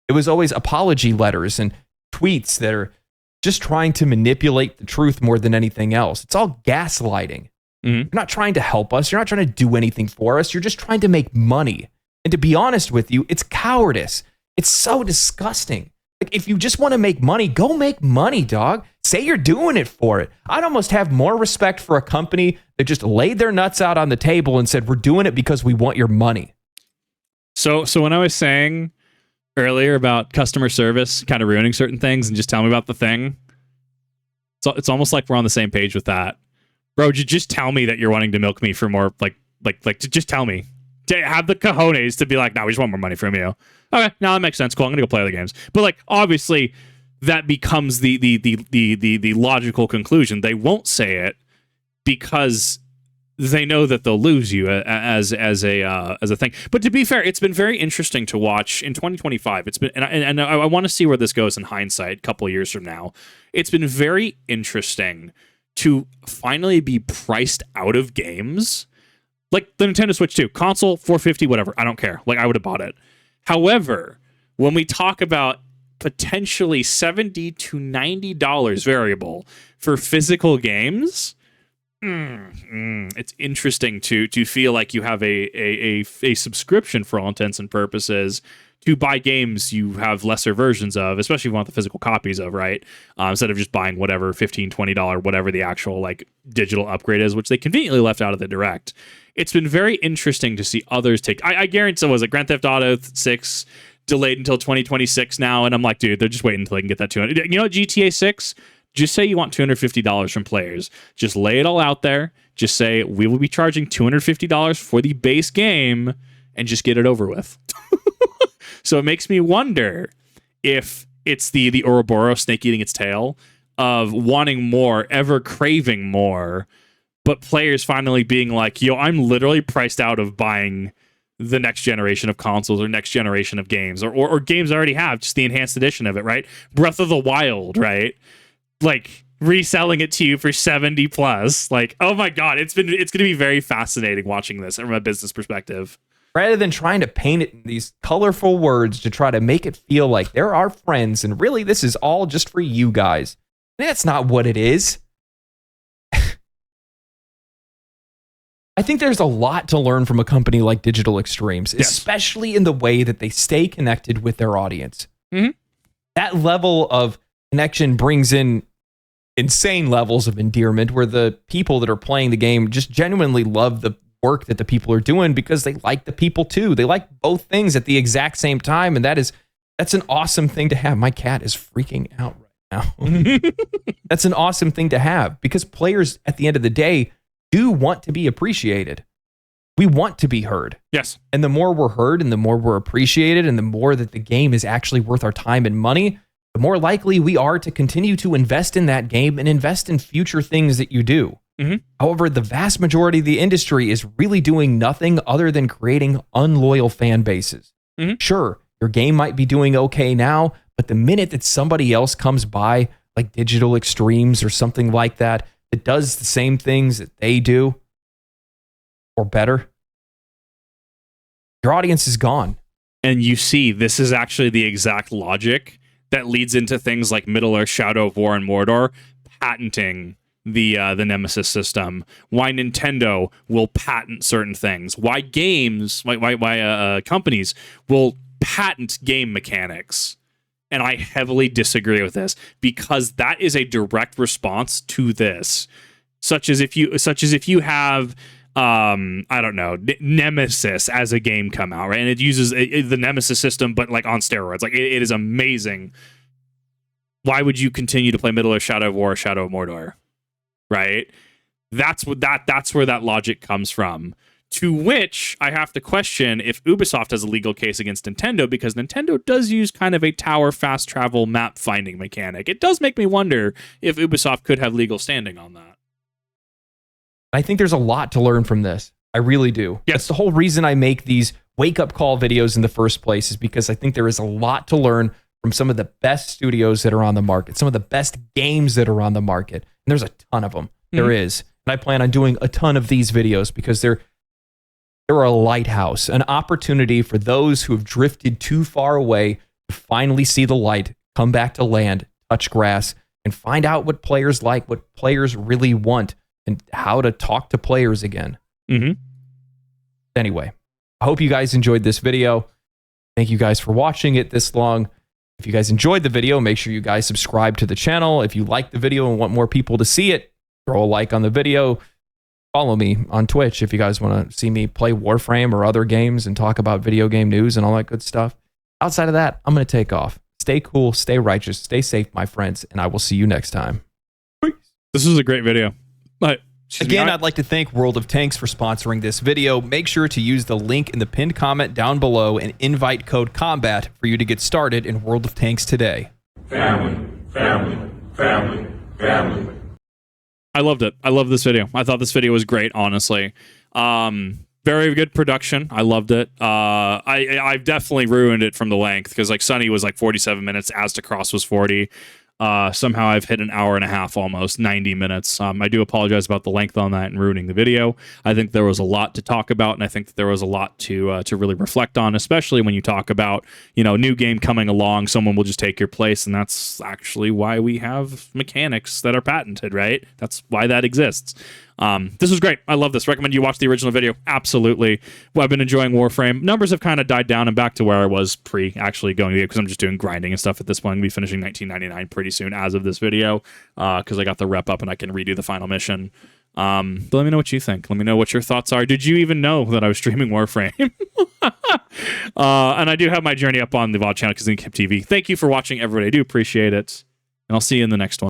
It was always apology letters and tweets that are just trying to manipulate the truth more than anything else. It's all gaslighting. You're not trying to help us. You're not trying to do anything for us. You're just trying to make money. And to be honest with you, it's cowardice. It's so disgusting. Like, if you just want to make money, go make money, dog. Say you're doing it for it. I'd almost have more respect for a company that just laid their nuts out on the table and said, we're doing it because we want your money. So when I was saying earlier about customer service kind of ruining certain things and just tell me about the thing, it's almost like we're on the same page with that. Bro, just tell me that you're wanting to milk me for more, just tell me. Have the cojones to be like, no, we just want more money from you. Okay, now that makes sense. Cool, I'm gonna go play other games. But like, obviously, that becomes the logical conclusion. They won't say it because they know that they'll lose you as a thing. But to be fair, it's been very interesting to watch in 2025. It's been, and I want to see where this goes in hindsight, a couple of years from now. It's been very interesting to finally be priced out of games, like the Nintendo Switch 2 console, $450, whatever. I don't care. Like, I would have bought it. However, when we talk about potentially $70 to $90 variable for physical games, it's interesting to feel like you have a subscription for all intents and purposes to buy games you have lesser versions of, especially if you want the physical copies of, right? Instead of just buying whatever $15, $20, whatever the actual like digital upgrade is, which they conveniently left out of the Direct. It's been very interesting to see others take. I guarantee. So was it Grand Theft Auto 6 delayed until 2026 now? And I'm like, dude, they're just waiting until they can get that 200. You know what, GTA 6. Just say you want $250 from players. Just lay it all out there. Just say we will be charging $250 for the base game, and just get it over with. So it makes me wonder if it's the Ouroboros snake eating its tail of wanting more, ever craving more, but players finally being like, yo, I'm literally priced out of buying the next generation of consoles or next generation of games, or games I already have, just the enhanced edition of it, right? Breath of the Wild, right? Like reselling it to you for 70 plus. Like, oh my God, it's going to be very fascinating watching this from a business perspective. Rather than trying to paint it in these colorful words to try to make it feel like they're our friends and really this is all just for you guys. That's not what it is. I think there's a lot to learn from a company like Digital Extremes, yes, especially in the way that they stay connected with their audience. Mm-hmm. That level of connection brings in insane levels of endearment where the people that are playing the game just genuinely love the work that the people are doing because they like the people too. They like both things at the exact same time, and that's an awesome thing to have. My cat is freaking out right now. That's an awesome thing to have because players at the end of the day do want to be appreciated. We want to be heard. Yes. And the more we're heard and the more we're appreciated and the more that the game is actually worth our time and money, the more likely we are to continue to invest in that game and invest in future things that you do. Mm-hmm. However, the vast majority of the industry is really doing nothing other than creating unloyal fan bases. Mm-hmm. Sure, your game might be doing okay now, but the minute that somebody else comes by, like Digital Extremes or something like that, that does the same things that they do, or better, your audience is gone. And you see, this is actually the exact logic that leads into things like Middle-earth, Shadow of War, and Mordor patenting the Nemesis system. Why Nintendo will patent certain things. Why games, why companies will patent game mechanics. And I heavily disagree with this because that is a direct response to this. Such as if you have I don't know, Nemesis as a game come out, right? And it uses the Nemesis system, but like on steroids. Like it is amazing. Why would you continue to play Middle-earth, Shadow of War, or Shadow of Mordor? Right? That's where that logic comes from. To which I have to question if Ubisoft has a legal case against Nintendo, because Nintendo does use kind of a tower fast travel map finding mechanic. It does make me wonder if Ubisoft could have legal standing on that. I think there's a lot to learn from this. I really do. Yes. That's the whole reason I make these wake-up call videos in the first place, is because I think there is a lot to learn from some of the best studios that are on the market, some of the best games that are on the market. And there's a ton of them. Mm-hmm. There is. And I plan on doing a ton of these videos because they're a lighthouse, an opportunity for those who have drifted too far away to finally see the light, come back to land, touch grass, and find out what players like, what players really want, and how to talk to players again. Mm-hmm. Anyway, I hope you guys enjoyed this video. Thank you guys for watching it this long. If you guys enjoyed the video, make sure you guys subscribe to the channel. If you like the video and want more people to see it, throw a like on the video. follow me on Twitch if you guys want to see me play Warframe or other games and talk about video game news and all that good stuff. Outside of that, I'm going to take off. Stay cool, stay righteous, stay safe, my friends, and I will see you next time. Peace. This was a great video. Again, I'd like to thank World of Tanks for sponsoring this video. Make sure to use the link in the pinned comment down below and invite code COMBAT for you to get started in World of Tanks today. Family, family, family, family. I loved it. I love this video. I thought this video was great, honestly. Very good production. I loved it. I've definitely ruined it from the length because like Sunny was like 47 minutes, Aztecross was 40. Somehow I've hit an hour and a half, almost 90 minutes. I do apologize about the length on that and ruining the video. I think there was a lot to talk about, and I think that there was a lot to really reflect on, especially when you talk about, you know, new game coming along, someone will just take your place, and that's actually why we have mechanics that are patented, right? That's why that exists. This was great. I love this. Recommend you watch the original video. Absolutely. Well, I've been enjoying Warframe. Numbers have kind of died down and back to where I was pre actually going to because I'm just doing grinding and stuff at this point. I'm going to be finishing 1999 pretty soon as of this video because I got the rep up and I can redo the final mission. But let me know what you think. Let me know what your thoughts are. Did you even know that I was streaming Warframe? And I do have my journey up on the VOD channel because in Kip TV. Thank you for watching, everybody. I do appreciate it. And I'll see you in the next one.